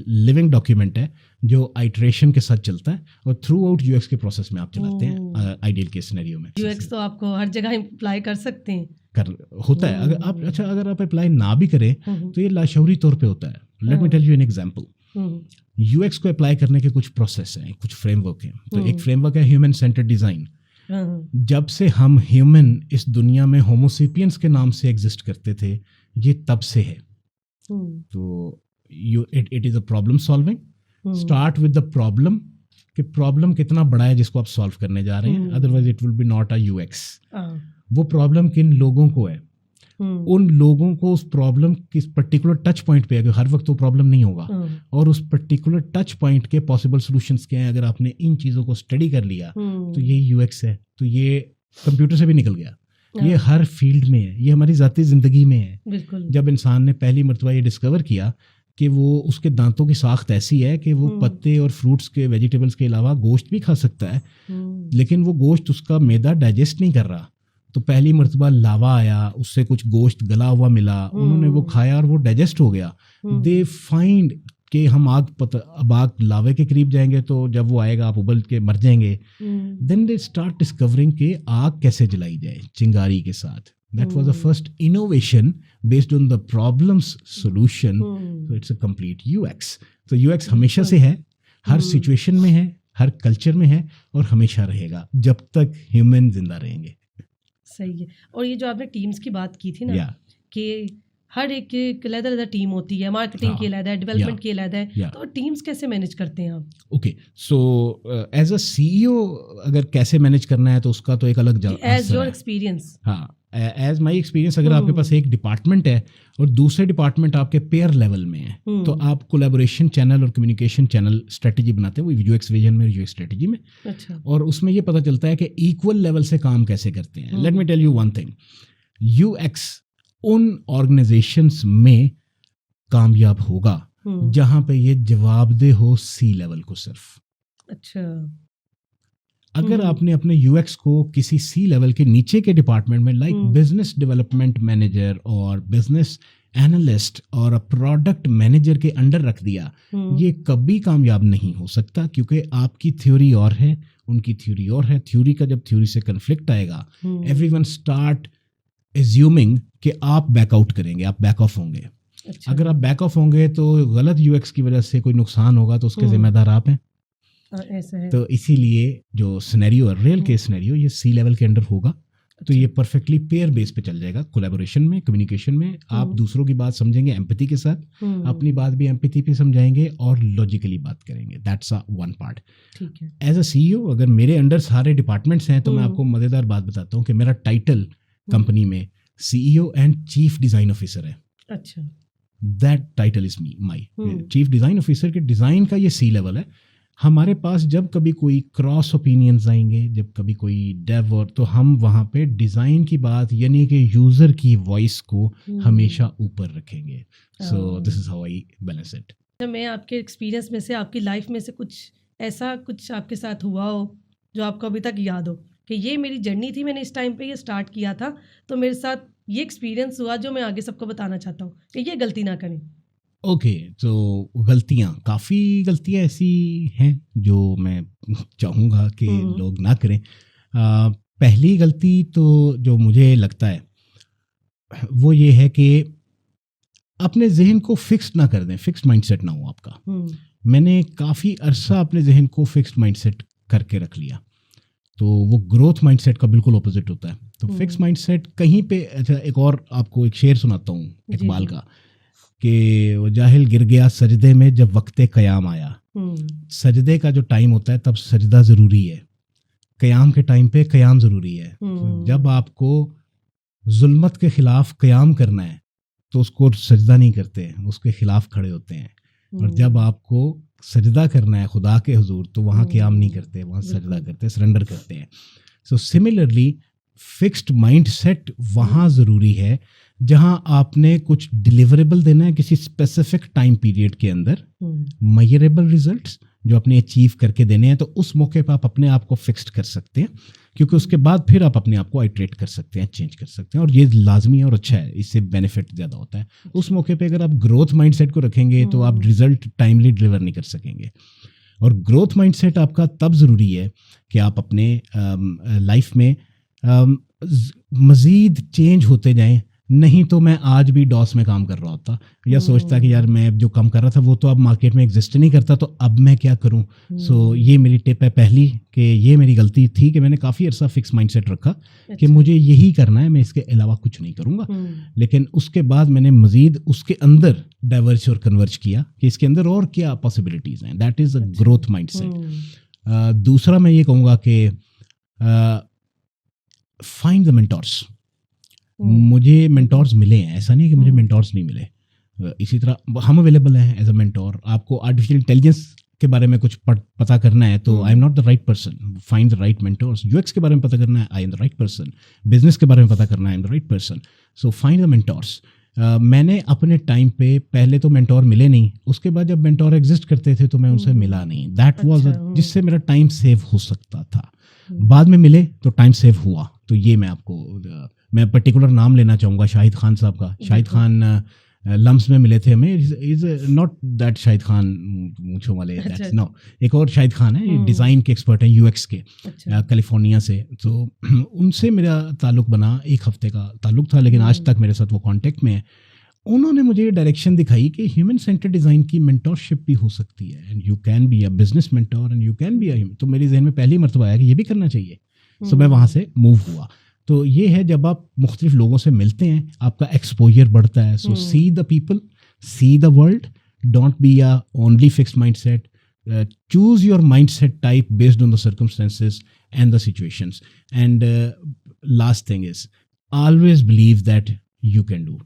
लिविंग डॉक्यूमेंट है जो आइट्रेशन के साथ चलता है और थ्रू आउट यूएक्स के प्रोसेस में आप चलाते हैं आइडियल केस सिनेरियो में।
यूएक्स तो आपको हर जगह अप्लाई कर सकते हैं,
होता है। अगर आप अप्लाई ना भी करें तो ये लाशौरी तौर पे होता है। Let me tell you an example. UX को अप्लाई करने के कुछ प्रोसेस हैं, कुछ फ्रेमवर्क हैं। तो एक फ्रेमवर्क है ह्यूमन सेंटर्ड डिज़ाइन। जब से हम ह्यूमन इस दुनिया में होमोसेपियंस के नाम से एग्जिस्ट करते थे, ये तब से है। तो it is a problem solving. Start with the problem कि प्रॉब्लम कितना बड़ा है जिसको आप सॉल्व करने जा रहे हैं, otherwise it will be not a UX. वो प्रॉब्लम किन लोगों को है, उन लोगों को उस प्रॉब्लम किस पर्टिकुलर टच पॉइंट पे है, हर वक्त वो प्रॉब्लम नहीं होगा, और उस पर्टिकुलर टच पॉइंट के पॉसिबल सॉल्यूशंस क्या हैं। अगर आपने इन चीज़ों को स्टडी कर लिया तो ये यूएक्स है। तो ये कंप्यूटर से भी निकल गया, ये हर फील्ड में है, ये हमारी ज़ाती ज़िंदगी में है। जब इंसान ने पहली मरतबा ये डिस्कवर किया कि वो उसके दांतों की साख्त ऐसी है कि वो पत्ते और फ्रूट्स के वेजिटेबल्स के अलावा गोश्त भी खा सकता है, लेकिन वो गोश्त उसका मैदा डाइजेस्ट नहीं कर रहा। तो पहली मरतबा लावा आया, उससे कुछ गोश्त गला हुआ मिला, उन्होंने वो खाया और वो डाइजेस्ट हो गया। दे फाइंड कि हम अब आग लावे के करीब जाएंगे तो जब वो आएगा आप उबल के मर जाएंगे। देन दे स्टार्ट डिस्कवरिंग कि आग कैसे जलाई जाए चिंगारी के साथ। That was the first innovation based on the problem's solution. So it's a complete UX. तो UX हमेशा से है, हर सिचुएशन में है, हर कल्चर में है और हमेशा रहेगा जब तक ह्यूमन जिंदा रहेंगे।
सही है। और ये जो आपने टीम्स की बात की थी ना, कि हर एक की अलग-अलग टीम होती है, मार्केटिंग की अलग है, डेवलपमेंट की अलग है, तो टीम्स कैसे मैनेज करते हैं आप? Okay, so
as a CEO अगर कैसे मैनेज करना है तो उसका तो एक अलग
एज योर एक्सपीरियंस।
हाँ, एज माई एक्सपीरियंस, अगर आपके पास एक डिपार्टमेंट है और दूसरे डिपार्टमेंट आपके पेयर लेवल में है, तो आप कोलैबोरेशन चैनल और कम्युनिकेशन चैनल स्ट्रेटजी बनाते हैं, वो यूएक्स विजन में, यूएक्स स्ट्रेटजी में।
अच्छा।
और उसमें ये पता चलता है कि इक्वल लेवल से काम कैसे करते हैं। Let me tell you one thing, UX उन ऑर्गेनाइजेशंस में कामयाब होगा जहां पे ये जवाबदेह हो सी लेवल को सिर्फ।
अच्छा।
अगर आपने अपने यूएक्स को किसी सी लेवल के नीचे के डिपार्टमेंट में लाइक बिजनेस डेवलपमेंट मैनेजर और बिजनेस एनालिस्ट और प्रोडक्ट मैनेजर के अंडर रख दिया, ये कभी कामयाब नहीं हो सकता, क्योंकि आपकी थ्योरी और है, उनकी थ्योरी और है। थ्योरी का जब थ्योरी से कन्फ्लिक्ट आएगा, एवरीवन स्टार्ट एज्यूमिंग कि आप बैकआउट करेंगे, आप बैक ऑफ होंगे।
अच्छा।
अगर आप बैक ऑफ होंगे तो गलत यूएक्स की वजह से कोई नुकसान होगा तो उसके जिम्मेदार आप हैं।
ऐसा है।
तो इसीलिए जो सिनेरियो है, रियल केस सिनेरियो, ये सी लेवल के अंडर होगा। तो ये परफेक्टली पेयर बेस पे चल जाएगा, कोलैबोरेशन में, कम्युनिकेशन में। आप दूसरों की बात समझेंगे एम्पैथी के साथ, अपनी बात भी एम्पैथी पे समझाएंगे और लॉजिकली बात करेंगे। That's a one part.
ठीक है।
एज अ सीईओ अगर मेरे अंडर सारे डिपार्टमेंट्स हैं तो मैं आपको मजेदार बात बताता हूँ कि मेरा टाइटल कंपनी में CEO and chief design officer है।
अच्छा।
That title is my chief design officer के डिजाइन का ये सी लेवल है। हमारे पास जब कभी कोई क्रॉस ओपिनियंस आएंगे, जब कभी कोई डेव, और तो हम वहाँ पे डिज़ाइन की बात यानी कि यूज़र की वॉइस को हमेशा ऊपर रखेंगे। So this is how I balance it.
मैं आपके एक्सपीरियंस में से, आपकी लाइफ में से कुछ आपके साथ हुआ हो जो आपको अभी तक याद हो कि ये मेरी जर्नी थी, मैंने इस टाइम पे ये स्टार्ट किया था, तो मेरे साथ ये एक्सपीरियंस हुआ जो मैं आगे सबको बताना चाहता हूँ कि ये गलती ना करें।
ओके, तो गलतियाँ, काफ़ी गलतियाँ ऐसी हैं जो मैं चाहूँगा कि लोग ना करें। पहली गलती तो जो मुझे लगता है वो ये है कि अपने जहन को फिक्स्ड ना कर दें, फिक्स्ड माइंडसेट ना हो आपका। मैंने काफ़ी अरसा अपने जहन को फिक्स्ड माइंडसेट करके रख लिया, तो वो ग्रोथ माइंडसेट का बिल्कुल ऑपोजिट होता है। तो फिक्स्ड माइंडसेट कहीं पे, अच्छा एक और आपको एक शेर सुनाता हूँ इकबाल का, कि वो जाहिल गिर गया सजदे में जब वक्ते क़याम आया। सजदे का जो टाइम होता है तब सजदा ज़रूरी है, क़याम के टाइम पे क़याम ज़रूरी है। तो जब आपको जुल्मत के ख़िलाफ़ क़याम करना है तो उसको सजदा नहीं करते, उसके ख़िलाफ़ खड़े होते हैं। और जब आपको सजदा करना है खुदा के हुजूर तो वहाँ क़याम नहीं करते, वहाँ सजदा करते, सरेंडर करते हैं। सो सिमिलरली फिक्स्ड माइंडसेट वहाँ ज़रूरी है जहां आपने कुछ डिलीवरेबल देना है किसी स्पेसिफिक टाइम पीरियड के अंदर, मेजरेबल रिजल्ट्स जो आपने अचीव करके देने हैं, तो उस मौके पर आप अपने आप को फिक्स्ड कर सकते हैं, क्योंकि उसके बाद फिर आप अपने आप को आइट्रेट कर सकते हैं, चेंज कर सकते हैं, और ये लाजमी है और अच्छा है, इससे बेनिफिट ज़्यादा होता है। उस मौके पे अगर आप ग्रोथ माइंडसेट को रखेंगे तो आप रिजल्ट टाइमली डिलीवर नहीं कर सकेंगे। और ग्रोथ माइंडसेट आपका तब ज़रूरी है कि आप अपने लाइफ में मज़ीद चेंज होते जाएं। नहीं तो मैं आज भी डॉस में काम कर रहा होता, या सोचता कि यार मैं जो काम कर रहा था वो तो अब मार्केट में एग्जिस्ट नहीं करता, तो अब मैं क्या करूं। सो ये मेरी टिप है पहली, कि ये मेरी गलती थी कि मैंने काफ़ी अर्सा फिक्स माइंडसेट रखा कि मुझे यही करना है, मैं इसके अलावा कुछ नहीं करूंगा। लेकिन उसके बाद मैंने मज़ीद उसके अंदर डाइवर्ज और कन्वर्ज किया कि इसके अंदर और क्या पॉसिबिलिटीज़ हैं। That is a growth mindset. दूसरा मैं ये कहूँगा कि फाइंड द मेंटोर्स। मुझे मेंटोर्स मिले हैं, ऐसा नहीं है कि मुझे मेंटोर्स नहीं मिले। इसी तरह हम अवेलेबल हैं एज अ मेंटोर। आपको आर्टिफिशियल इंटेलिजेंस के बारे में कुछ पता करना है तो I am not the right person, find the right mentors. UX के बारे में पता करना है, I am the right person. Business के बारे में पता करना है, I am the right person. So find the mentors. मैंने अपने टाइम पे पहले तो मेंटोर मिले नहीं, उसके बाद जब मेंटोर एग्जिस्ट करते थे तो मैं उनसे मिला नहीं। दैट वाज जिससे मेरा टाइम सेव हो सकता था। बाद में मिले तो टाइम सेव हुआ। तो ये मैं पर्टिकुलर नाम लेना चाहूँगा शाहिद खान साहब का। शाहिद खान लम्स में मिले थे हमें। Is not that Shahid Khan मूंछों वाले, नो, एक और शाहिद खान है, डिज़ाइन के एक्सपर्ट हैं, यूएक्स के, कैलिफोर्निया से। तो उनसे मेरा ताल्लुक़ बना, एक हफ्ते का ताल्लुक़ था, लेकिन आज तक मेरे साथ वो कांटेक्ट में है। उन्होंने मुझे डायरेक्शन दिखाई कि ह्यूमन सेंटर्ड डिज़ाइन की मेंटोरशिप भी हो सकती है, and you can be a business mentor and you can be a human. तो मेरे जहन में पहली मरतबा आया कि ये भी करना चाहिए। सो मैं वहाँ से मूव हुआ। तो ये है, जब आप मुख्तलिफ लोगों से मिलते हैं आपका एक्सपोजर बढ़ता है। So see the people, see the world, don't be a only fixed mindset, choose your mindset type based on the circumstances and the situations. And last thing is always believe that you can do.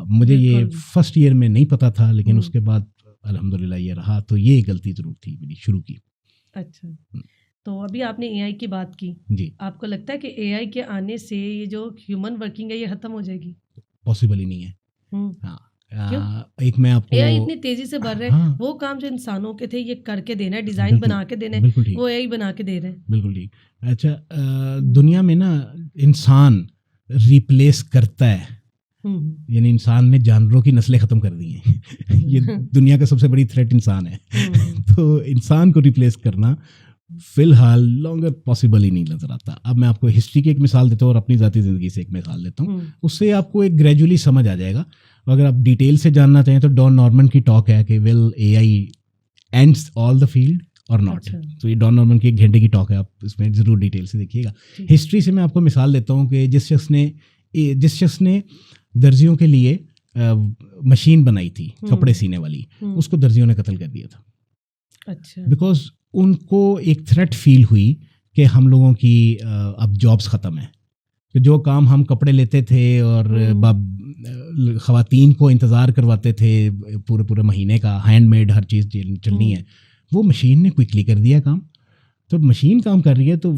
मुझे ये फर्स्ट ईयर में नहीं पता था, लेकिन उसके बाद अल्हम्दुलिल्लाह ये रहा। तो ये गलती ज़रूर थी मेरी शुरू की।
अच्छा, तो अभी आपने एआई की बात की
जी,
आपको लगता है कि एआई के आने से ये जो ह्यूमन वर्किंग है ये खत्म हो जाएगी?
पॉसिबल ही नहीं है। हाँ, एक मैं आपको,
एआई इतनी तेजी से बढ़ रहा है।
हाँ,
वो काम जो इंसानों के थे ये करके देना है, डिजाइन बना के देना है,
बिल्कुल ठीक,
वो एआई बना के दे रहे हैं।
बिल्कुल ठीक। अच्छा, दुनिया में ना इंसान रिप्लेस करता है, यानी इंसान ने जानवरों की नस्लें ख़त्म कर दी हैं। ये दुनिया का सबसे बड़ी थ्रेट इंसान है। तो इंसान को रिप्लेस करना फिलहाल लॉन्गर पॉसिबल ही नहीं नजर आता। अब मैं आपको हिस्ट्री की एक मिसाल देता हूँ और अपनी ज़ाती ज़िंदगी से एक मिसाल देता हूँ, उससे आपको एक ग्रेजुअली समझ आ जाएगा। अगर आप डिटेल से जानना चाहें तो डॉन नॉर्मन की टॉक है कि will AI ends all the field और नॉट। तो ये डॉन नॉर्मन की 1 घंटे की टॉक है, आप इसमें ज़रूर डिटेल से देखिएगा। हिस्ट्री से मैं आपको मिसाल देता हूँ कि जिस शख्स ने दर्जियों के लिए मशीन बनाई थी कपड़े सीने वाली, उसको दर्जियों ने कत्ल कर दिया था।
अच्छा,
बिकॉज उनको एक थ्रेट फील हुई कि हम लोगों की अब जॉब्स ख़त्म है। कि जो काम हम कपड़े लेते थे और ख़वातीन को इंतज़ार करवाते थे पूरे महीने का, हैंडमेड हर चीज़ चलनी है, वो मशीन ने क्विकली कर दिया काम। तो मशीन काम कर रही है तो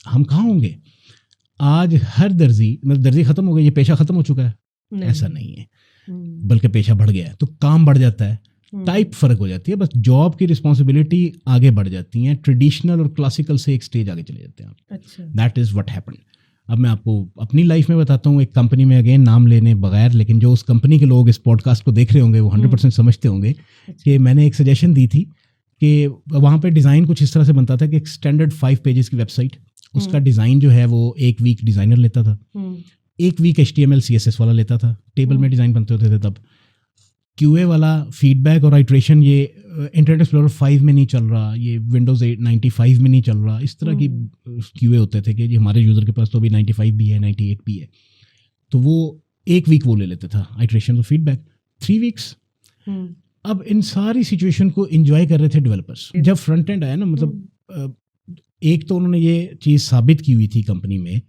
हम कहाँ होंगे? आज हर दर्जी ख़त्म हो गया, ये पेशा ख़त्म हो चुका है? ऐसा नहीं है, बल्कि पेशा बढ़ गया है। तो काम बढ़ जाता है, टाइप फ़र्क हो जाती है, बस जॉब की रिस्पॉन्सिबिलिटी आगे बढ़ जाती हैं। ट्रेडिशनल और क्लासिकल से एक स्टेज आगे चले जाते हैं आप।
अच्छा,
दैट इज़ व्हाट हैपेंड। अब मैं आपको अपनी लाइफ में बताता हूँ। एक कंपनी में, अगेन नाम लेने बगैर, लेकिन जो उस कंपनी के लोग इस पॉडकास्ट को देख रहे होंगे वो 100% समझते होंगे कि मैंने एक सजेशन दी थी कि वहाँ पे डिज़ाइन कुछ इस तरह से बनता था कि एक स्टैंडर्ड 5 पेजेस की वेबसाइट, उसका डिज़ाइन जो है वो 1 वीक डिज़ाइनर लेता था, 1 वीक HTML CSS वाला लेता था, टेबल में डिज़ाइन बनते होते थे। तब QA वाला फीडबैक और आइट्रेशन ये इंटरनेट एक्सप्लोरर 5 में नहीं चल रहा, ये विंडोज़ 95 में नहीं चल रहा। इस तरह की QA होते थे कि जी हमारे यूज़र के पास तो अभी 95 भी है, 98 भी है। तो वो 1 वीक वो ले लेते था आइट्रेशन और फीडबैक, 3 वीक्स। अब इन सारी सिचुएशन को एंजॉय कर रहे थे डेवलपर्स। जब फ्रंट एंड आया ना, मतलब एक तो उन्होंने ये चीज़ साबित की हुई थी कंपनी में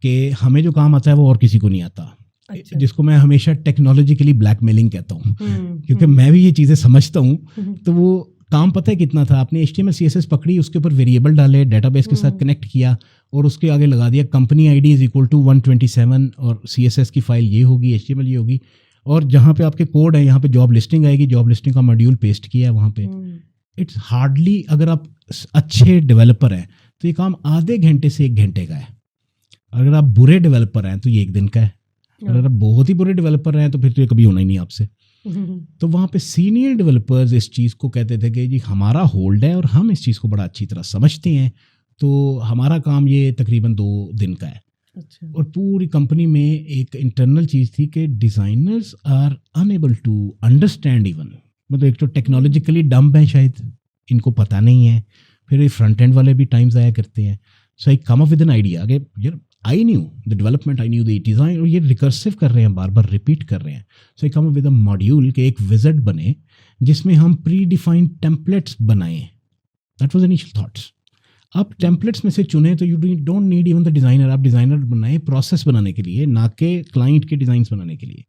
कि हमें जो काम आता है वो और किसी को नहीं आता। अच्छा। जिसको मैं हमेशा टेक्नोलॉजिकली ब्लैकमेलिंग कहता हूँ, क्योंकि मैं भी ये चीज़ें समझता हूँ। तो वो काम पता है कितना था, आपने HTML CSS पकड़ी, उसके ऊपर वेरिएबल डाले, डेटाबेस के साथ कनेक्ट किया और उसके आगे लगा दिया company ID is equal to 127 और CSS की फाइल ये होगी, HTML ये होगी, और जहाँ पे आपके कोड है यहाँ पे जॉब लिस्टिंग आएगी, जॉब लिस्टिंग का मॉड्यूल पेस्ट किया है वहाँ पे। इट्स हार्डली, अगर आप अच्छे डेवलपर हैं तो ये काम आधे घंटे से 1 घंटे का है। अगर आप बुरे डेवलपर हैं तो ये 1 दिन का है। अगर आप बहुत ही बुरे डेवलपर हैं तो फिर तो ये कभी होना ही नहीं आपसे। तो वहाँ पे सीनियर डेवलपर्स इस चीज़ को कहते थे कि जी हमारा होल्ड है और हम इस चीज़ को बड़ा अच्छी तरह समझते हैं, तो हमारा काम ये तकरीबन 2 दिन का है।
अच्छा।
और पूरी कंपनी में एक इंटरनल चीज़ थी कि designers are unable to understand even, मतलब एक तो टेक्नोलॉजिकली डम्ब है शायद, इनको पता नहीं है, फिर ये फ्रंट एंड वाले भी टाइम ज़ाया करते हैं। So I come up with an idea कि यार I knew the development, I knew the design, और ये रिकर्सिव कर रहे हैं, बार बार रिपीट कर रहे हैं। So I come up with a module के एक विजिट बने जिसमें हम प्री डिफाइंड टेम्पलेट्स बनाएं। That was initial thoughts. आप टेम्पलेट्स में से चुने तो you don't need even the designer, आप डिज़ाइनर बनाएं प्रोसेस बनाने के लिए, ना कि क्लाइंट के डिज़ाइंस बनाने के लिए।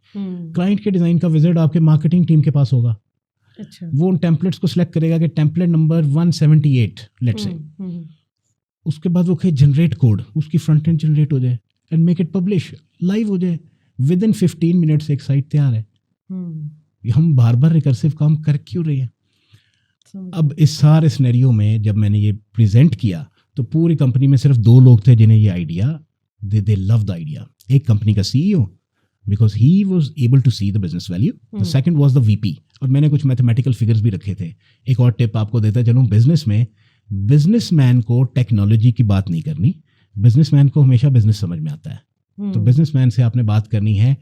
क्लाइंट के डिज़ाइन का विजिट आपके मार्केटिंग टीम के पास होगा।
अच्छा।
वो उन टेम्पलेट्स को सिलेक्ट करेगा कि टेम्पलेट नंबर 178 लेट्स से, उसके बाद वो कहे जनरेट कोड, उसकी फ्रंट एंड जनरेट हो जाए and make it publish, live हो जाए, विद इन 15 मिनट्स एक साइट तैयार है। हम बार बार रिकर्सिव काम कर क्यों रहे हैं? अब इस सारे सिनेरियो में जब मैंने ये प्रेजेंट किया तो पूरी कंपनी में सिर्फ 2 लोग थे जिन्हें ये idea, they love the idea. एक कंपनी का CEO, because he was able to see the business value, the second was the VP, और मैंने कुछ मैथमेटिकल फिगर्स भी रखे थे। एक और टिप आपको देता चलूँ, बिजनेस में बिजनेसमैन को टेक्नोलॉजी की बात नहीं करनी, बिजनेसमैन को हमेशा बिजनेस समझ में आता है। तो बिजनेसमैन से आपने बात करनी है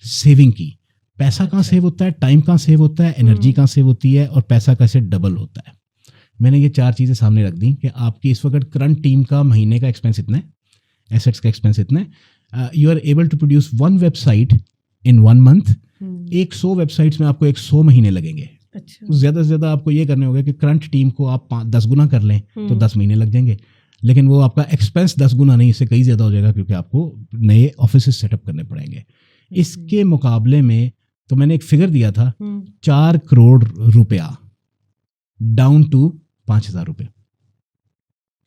सेविंग की, पैसा कहाँ सेव होता है, टाइम कहाँ सेव होता है, एनर्जी कहाँ सेव होती है, और पैसा कैसे डबल होता है। मैंने ये 4 चीज़ें सामने रख दी कि आपकी इस वक्त करंट टीम का महीने का एक्सपेंस इतना है, एसेट्स का एक्सपेंस इतना है, you are able to produce 1 website in 1 month. 100 websites में आपको 100 महीने लगेंगे।
अच्छा।
तो ज़्यादा से ज़्यादा आपको ये करने होगा कि करंट टीम को आप 10 गुना कर लें तो 10 महीने लग जाएंगे, लेकिन वो आपका एक्सपेंस 10 गुना नहीं, इससे कहीं ज़्यादा हो जाएगा, क्योंकि आपको नए ऑफिस सेटअप करने पड़ेंगे। इसके मुकाबले में तो मैंने एक फिगर दिया था 4 करोड़ रुपया डाउन टू 5,000 रुपये,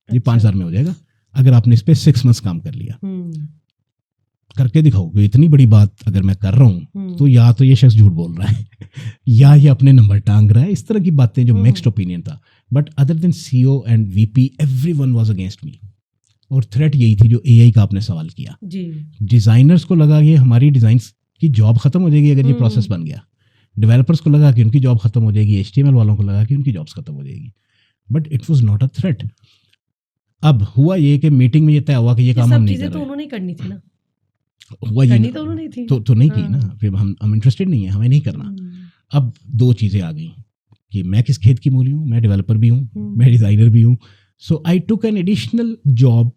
ये 5,000 में हो जाएगा अगर आपने इस पर 6 मंथ्स काम कर लिया। करके दिखाओ कि इतनी बड़ी बात अगर मैं कर रहा हूँ तो या तो ये शख्स झूठ बोल रहा है या ये अपने नंबर टांग रहा है, इस तरह की बातें जो मिक्स्ड ओपिनियन था। But other than CEO and VP everyone was against me, और थ्रेट यही थी जो AI का आपने सवाल किया जी। डिज़ाइनर्स को लगा कि हमारी डिज़ाइंस की जॉब खत्म हो जाएगी अगर ये प्रोसेस बन गया, डेवलपर्स को लगा कि उनकी जॉब खत्म हो जाएगी, HTML वालों को लगा कि उनकी जॉब्स खत्म हो जाएगी, but it was not a threat. अब हुआ ये कि मीटिंग में ये तय हुआ कि ये काम हम नहीं कर रहे।
तो उन्होंने करनी थी ना,
हुआ ये
तो उन्होंने थी
तो नहीं की ना, फिर हम इंटरेस्टेड नहीं है, हमें नहीं करना। अब 2 चीज़ें आ गई कि मैं किस खेत की मूली हूँ, मैं डेवलपर भी हूँ, मैं डिज़ाइनर भी हूँ। So I took an additional job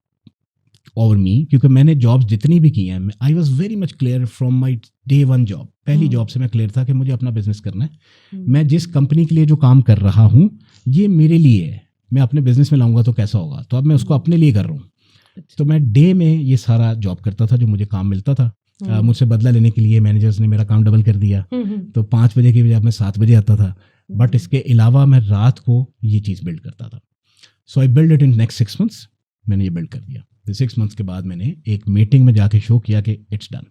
over me, क्योंकि मैंने जॉब्स जितनी भी की हैं, I was very much clear from my day 1 job. पहली जॉब से मैं क्लियर था कि मुझे अपना बिजनेस करना है। मैं जिस कंपनी के लिए जो काम कर रहा हूँ ये मेरे लिए है, मैं अपने बिजनेस में लाऊंगा तो कैसा होगा, तो अब मैं उसको अपने लिए कर रहा हूँ। तो मैं डे में ये सारा जॉब करता था जो मुझे काम मिलता था। मुझसे बदला लेने के लिए मैनेजर्स ने मेरा काम डबल कर दिया, तो 5 बजे की बजाय मैं 7 बजे आता था। बट इसके अलावा मैं रात को ये चीज़ बिल्ड करता था। So I build it in next 6 months. मैंने ये बिल्ड कर दिया। तो 6 मंथ्स के बाद मैंने एक मीटिंग में जाके शो किया कि इट्स डन।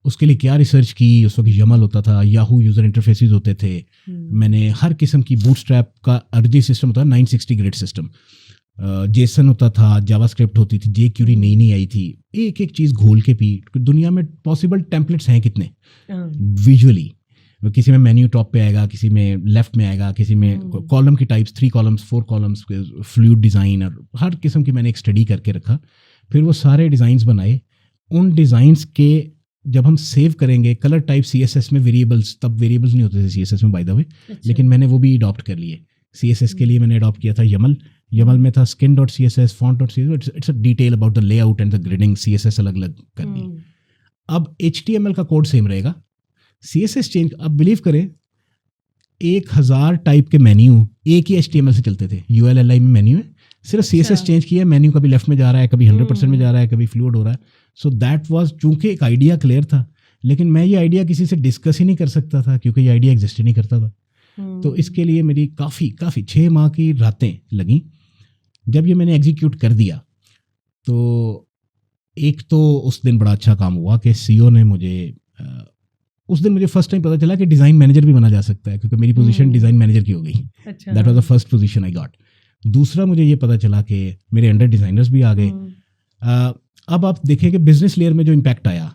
उसके लिए क्या रिसर्च की, उस वक्त यमल होता था, याहू यूज़र इंटरफेसेस होते थे। मैंने हर किस्म की बूटस्ट्रैप का अर्जी सिस्टम होता है, 960 ग्रिड सिस्टम, जेसन होता था, जावास्क्रिप्ट होती थी, जेक्यूरी नई आई थी, एक एक चीज़ घोल के पी। दुनिया में पॉसिबल टेम्पलेट्स हैं कितने विजुअली, किसी में मेन्यू टॉप पे आएगा, किसी में लेफ्ट में आएगा, किसी में कॉलम की types 3 columns 4 columns, fluid design, और हर किस्म की मैंने एक स्टडी करके रखा। फिर वो सारे डिज़ाइंस बनाए। उन डिज़ाइंस के जब हम सेव करेंगे कलर टाइप CSS में वेरिएबल्स, तब वेरिएबल्स नहीं होते थे CSS में बाय द वे, लेकिन मैंने वो भी अडॉप्ट कर लिए। CSS के लिए मैंने अडॉप्ट किया था यमल में था skin.css, font.css, it's a detail about the layout and the gridding. CSS अलग अलग कर दी। अब HTML का कोड सेम रहेगा, CSS चेंज। अब बिलीव करें 1000 टाइप के मेन्यू एक ही HTML से चलते थे। ULLI में मेन्यू है, सिर्फ CSS चेंज किया, मेन्यू कभी लेफ्ट में जा रहा है, कभी 100% में जा रहा है, कभी फ्लूइड हो रहा है। सो दैट वाज, चूंकि एक आइडिया क्लियर था, लेकिन मैं ये आइडिया किसी से डिस्कस ही नहीं कर सकता था क्योंकि ये आइडिया एग्जिस्ट ही नहीं करता था। तो इसके लिए मेरी काफ़ी 6 माह की रातें लगी। जब ये मैंने एग्जीक्यूट कर दिया तो एक तो उस दिन बड़ा अच्छा काम हुआ कि सीईओ ने मुझे उस दिन मुझे फर्स्ट टाइम पता चला कि डिज़ाइन मैनेजर भी बना जा सकता है, क्योंकि मेरी पोजीशन डिज़ाइन मैनेजर की हो गई। That was the first position I got. दूसरा मुझे ये पता चला कि मेरे अंडर डिज़ाइनर्स भी आ गए। अब आप देखें कि बिजनेस लेयर में जो इम्पैक्ट आया,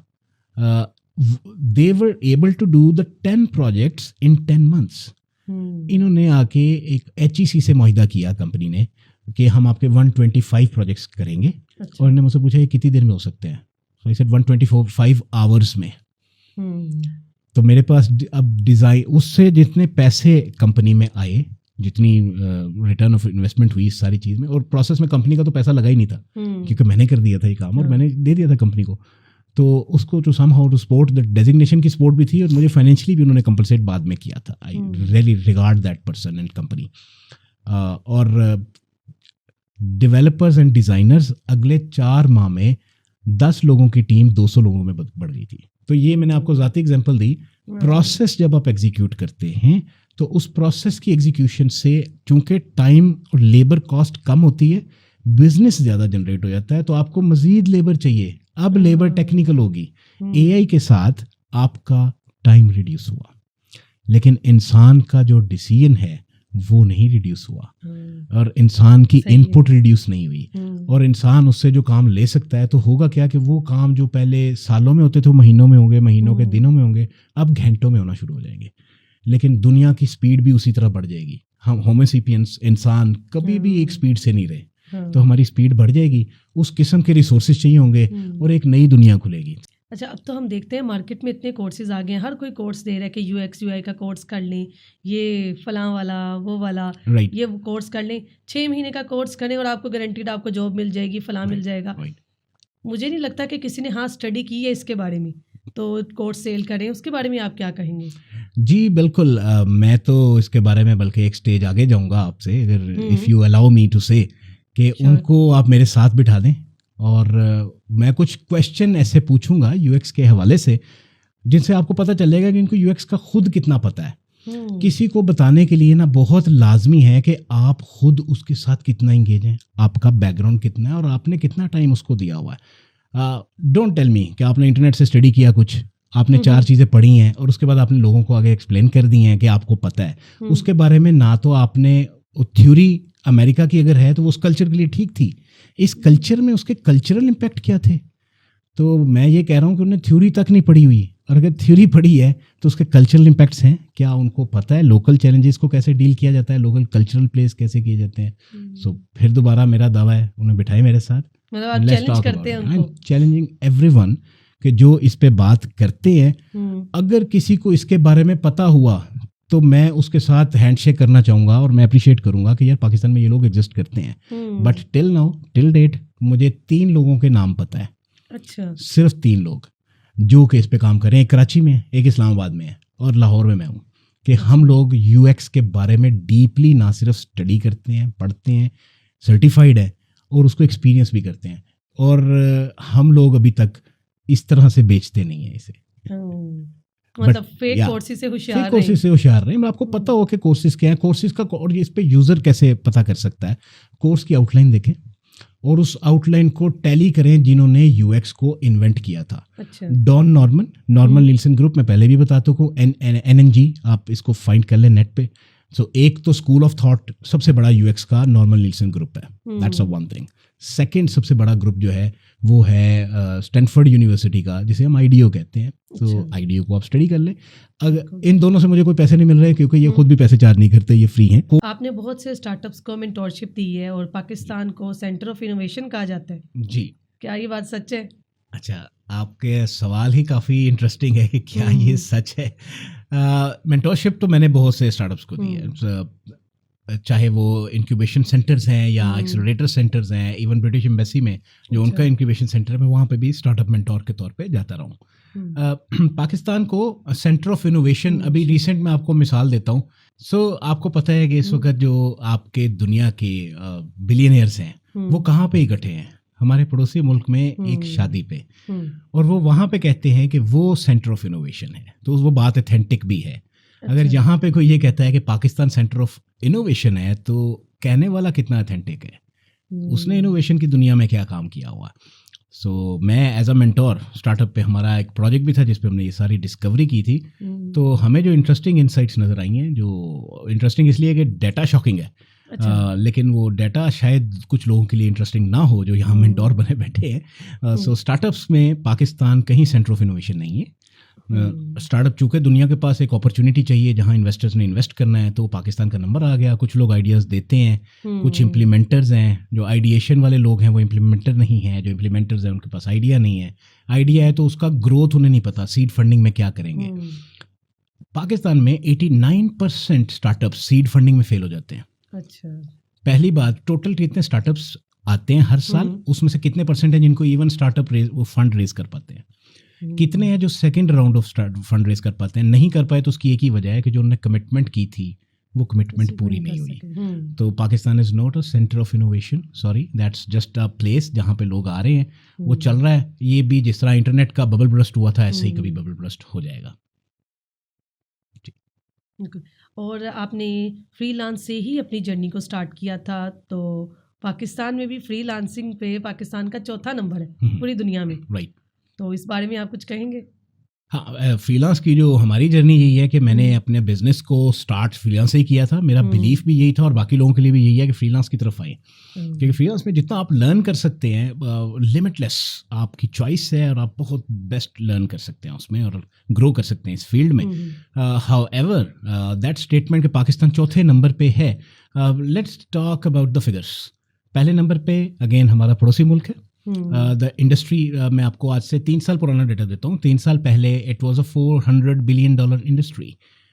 they were able to do the 10 projects in 10 months. इन्होंने आके एक HEC से मुआहिदा किया कंपनी ने कि हम आपके 125 प्रोजेक्ट्स करेंगे। और इन्होंने मुझसे पूछा ये कितनी देर में हो सकते हैं? सो आई सेड 125 आवर्स में। तो मेरे पास अब डिज़ाइन, उससे जितने पैसे कंपनी में आए, जितनी रिटर्न ऑफ इन्वेस्टमेंट हुई इस सारी चीज़ में, और प्रोसेस में कंपनी का तो पैसा लगा ही नहीं था क्योंकि मैंने कर दिया था ये काम और मैंने दे दिया था कंपनी को। तो उसको to somehow to support the designation की सपोर्ट भी थी और मुझे फाइनेंशियली भी उन्होंने कंपलसेट बाद में किया था। I really regard that person and company. और डेवलपर्स एंड डिज़ाइनर्स अगले 4 माह में 10 लोगों की टीम 200 लोगों में बढ़ गई थी। तो ये मैंने आपको ज़ाती एग्जांपल दी। प्रोसेस जब आप एग्जीक्यूट करते हैं तो उस प्रोसेस की एग्जीक्यूशन से चूंकि टाइम और लेबर कॉस्ट कम होती है, बिजनेस ज़्यादा जनरेट हो जाता है, तो आपको मज़ीद लेबर चाहिए। अब लेबर टेक्निकल होगी। AI के साथ आपका टाइम रिड्यूस हुआ, लेकिन इंसान का जो डिसीजन है वो नहीं रिड्यूस हुआ और इंसान की इनपुट रिड्यूस नहीं हुई। और इंसान उससे जो काम ले सकता है तो होगा क्या कि वो काम जो पहले सालों में होते थे वो महीनों में होंगे, महीनों के दिनों में होंगे, अब घंटों में होना शुरू हो जाएंगे। लेकिन दुनिया की स्पीड भी उसी तरह बढ़ जाएगी। हम होमोसेपियंस इंसान कभी भी एक स्पीड से नहीं रहे, तो हमारी स्पीड बढ़ जाएगी, उस किस्म के रिसोर्सेज चाहिए होंगे और एक नई दुनिया खुलेगी।
अच्छा, अब तो हम देखते हैं मार्केट में इतने कोर्सेज आ गए हैं, हर कोई कोर्स दे रहा है कि UX UI का कोर्स कर लें, ये फलां वाला वो वाला, ये कोर्स कर लें, 6 महीने का कोर्स करें और आपको गारंटीड आपको जॉब मिल जाएगी, फलां मिल जाएगा। मुझे नहीं लगता कि किसी ने स्टडी की है इसके बारे में तो कोर्स सेल करें। उसके बारे में आप क्या कहेंगे?
जी बिल्कुल, मैं तो इसके बारे में बल्कि एक स्टेज आगे जाऊंगा आपसे, अगर if you allow me to say, कि उनको आप मेरे साथ बिठा दें और मैं कुछ क्वेश्चन ऐसे पूछूंगा UX के हवाले से जिनसे आपको पता चलेगा कि इनको UX का खुद कितना पता है। किसी को बताने के लिए ना बहुत लाजमी है कि आप खुद उसके साथ कितना इंगेज हैं, आपका बैकग्राउंड कितना है और आपने कितना टाइम उसको दिया हुआ है। डोंट टेल मी कि आपने इंटरनेट से स्टडी किया, कुछ आपने 4 चीज़ें पढ़ी हैं और उसके बाद आपने लोगों को आगे एक्सप्लेन कर दी हैं कि आपको पता है उसके बारे में। ना तो आपने थ्योरी अमेरिका की अगर है तो वो उस कल्चर के लिए ठीक थी, इस कल्चर में उसके कल्चरल इम्पैक्ट क्या थे। तो मैं ये कह रहा हूँ कि उन्हें थ्योरी तक नहीं पढ़ी हुई, और अगर थ्योरी पढ़ी है तो उसके कल्चरल इम्पैक्ट्स हैं क्या, उनको पता है लोकल चैलेंजेस को कैसे डील किया जाता है, लोकल कल्चरल प्लेस कैसे किए जाते हैं। सो फिर दोबारा मेरा दावा है उन्हें बिठाए मेरे साथ,
मतलब आप चैलेंज करते हैं उनको।
चैलेंजिंग एवरीवन कि जो इस पे बात करते हैं, अगर किसी को इसके बारे में पता हुआ तो मैं उसके साथ हैंडशेक करना चाहूँगा और मैं अप्रिशिएट करूँगा कि यार पाकिस्तान में ये लोग एग्जिस्ट करते हैं। बट टिल डेट मुझे 3 लोगों के नाम पता है।
अच्छा,
सिर्फ 3 लोग जो कि इस पे काम करें। एक कराची में है, एक इस्लामाबाद में है और लाहौर में मैं हूँ। कि हम लोग UX के बारे में डीपली ना सिर्फ स्टडी करते हैं, पढ़ते हैं, सर्टिफाइड है और उसको एक्सपीरियंस भी करते हैं। और हम लोग अभी तक इस तरह से बेचते नहीं हैं इसे।
मतलब फेक कोर्सेज से
होशियार रहे। आपको पता हो कि कोर्सेज क्या है, कोर्सेज का और इस पे यूज़र कैसे पता कर सकता है। कोर्स की आउटलाइन देखें और उस आउटलाइन को टैली करें जिन्होंने UX को इन्वेंट किया था।
अच्छा।
डॉन नॉर्मन नील्सन ग्रुप, मैं पहले भी बताता हूँ, NNG, आप इसको फाइंड कर लें नेट पे। सो एक तो स्कूल ऑफ थॉट सबसे बड़ा UX का नॉर्मन नील्सन ग्रुप है, that's a one thing. Second सबसे बड़ा ग्रुप जो है वो है स्टैनफोर्ड यूनिवर्सिटी का, जिसे हम IDEO कहते हैं। तो IDEO को आप स्टडी कर लें। अगर इन दोनों से मुझे कोई पैसे नहीं मिल रहे क्योंकि ये खुद भी पैसे चार्ज नहीं करते, ये फ्री हैं।
आपने बहुत से स्टार्टअप्स को मेंटोरशिप दी है और पाकिस्तान को सेंटर ऑफ इनोवेशन कहा जाता है
जी,
क्या ये बात सच है?
अच्छा, आपके सवाल ही काफ़ी इंटरेस्टिंग है कि क्या ये सच है। मेंटोरशिप तो मैंने बहुत से स्टार्टअप्स को दी है, चाहे वो इंक्यूबेशन सेंटर्स हैं या एक्सेलरेटर सेंटर्स हैं। इवन ब्रिटिश एम्बेसी में जो उनका इंक्यूबेशन सेंटर है, मैं वहाँ पे भी स्टार्टअप मेंटोर के तौर पे जाता रहा हूँ। पाकिस्तान को सेंटर ऑफ इनोवेशन, अभी रिसेंट में आपको मिसाल देता हूँ। आपको पता है कि इस वक्त जो आपके दुनिया के बिलियनियर्स हैं वो कहाँ पे इकट्ठे हैं? हमारे पड़ोसी मुल्क में एक शादी पे, और वो वहाँ पे कहते हैं कि वो सेंटर ऑफ इनोवेशन है। तो वो बात ऑथेंटिक भी है। अगर यहाँ पे कोई ये कहता है कि पाकिस्तान सेंटर ऑफ इनोवेशन है, तो कहने वाला कितना ऑथेंटिक है, उसने इनोवेशन की दुनिया में क्या काम किया हुआ। सो मैं एज अ मेंटोर स्टार्टअप पे, हमारा एक प्रोजेक्ट भी था जिस पे हमने ये सारी डिस्कवरी की थी, तो हमें जो इंटरेस्टिंग इंसाइट्स नज़र आई हैं, जो इंटरेस्टिंग इसलिए कि डाटा शॉकिंग है। लेकिन वो डाटा शायद कुछ लोगों के लिए इंटरेस्टिंग ना हो जो यहाँ मेंटोर बने बैठे हैं। सो स्टार्टअप्स में पाकिस्तान कहीं सेंटर ऑफ इनोवेशन नहीं है। स्टार्टअप चूँकि दुनिया के पास एक अपॉर्चुनिटी चाहिए जहाँ इन्वेस्टर्स ने इन्वेस्ट करना है, तो पाकिस्तान का नंबर आ गया। कुछ लोग आइडियाज़ देते हैं, कुछ इम्प्लीमेंटर्स हैं। जो आइडिएशन वाले लोग हैं वो इम्प्लीमेंटर नहीं है, जो इम्प्लीमेंटर्स हैं उनके पास आइडिया नहीं है। आइडिया है तो उसका ग्रोथ उन्हें नहीं पता, सीड फंडिंग में क्या करेंगे। पाकिस्तान में 89% स्टार्टअप सीड फंडिंग में फेल हो जाते हैं।
अच्छा,
पहली बात, टोटल कितने स्टार्टअप्स आते हैं हर साल, उसमें से कितने परसेंट हैं जिनको इवन स्टार्टअप वो फंड रेज कर पाते हैं, कितने हैं जो second round of fund raise कर पाते हैं। नहीं कर पाए तो उसकी एक ही वजह है कि जो उन्होंने कमिटमेंट की थी वो कमिटमेंट पूरी नहीं हुई। तो Pakistan is not a centre of innovation, sorry, that's just a place जहाँ पे लोग आ रहे हैं, वो चल रहा है। ये भी जिस तरह इंटरनेट का बबल बर्स्ट हुआ था, ऐसे ही कभी बबल बर्स्ट हो जाएगा।
और आपने फ्रीलांस से ही अपनी जर्नी को स्टार्ट किया था, तो पाकिस्तान में भी फ्रीलांसिंग पे पाकिस्तान का चौथा नंबर है पूरी दुनिया में,
राइट।
तो इस बारे में आप कुछ कहेंगे?
हाँ, फ्रीलांस की जो हमारी जर्नी यही है कि मैंने अपने बिजनेस को स्टार्ट फ्रीलांस से ही किया था। मेरा बिलीफ भी यही था और बाकी लोगों के लिए भी यही है कि फ्रीलांस की तरफ आए, क्योंकि फ्रीलांस में जितना आप लर्न कर सकते हैं, लिमिटलेस आपकी चॉइस है और आप बहुत बेस्ट लर्न कर सकते हैं उसमें और ग्रो कर सकते हैं इस फील्ड में। हाउएवर दैट स्टेटमेंट कि पाकिस्तान चौथे नंबर पे है, let's talk about the figures. पहले नंबर पे अगेन हमारा पड़ोसी मुल्क है। द इंडस्ट्री, मैं आपको आज से 3 साल पुराना डेटा देता हूँ। 3 साल पहले it was a $400 billion industry,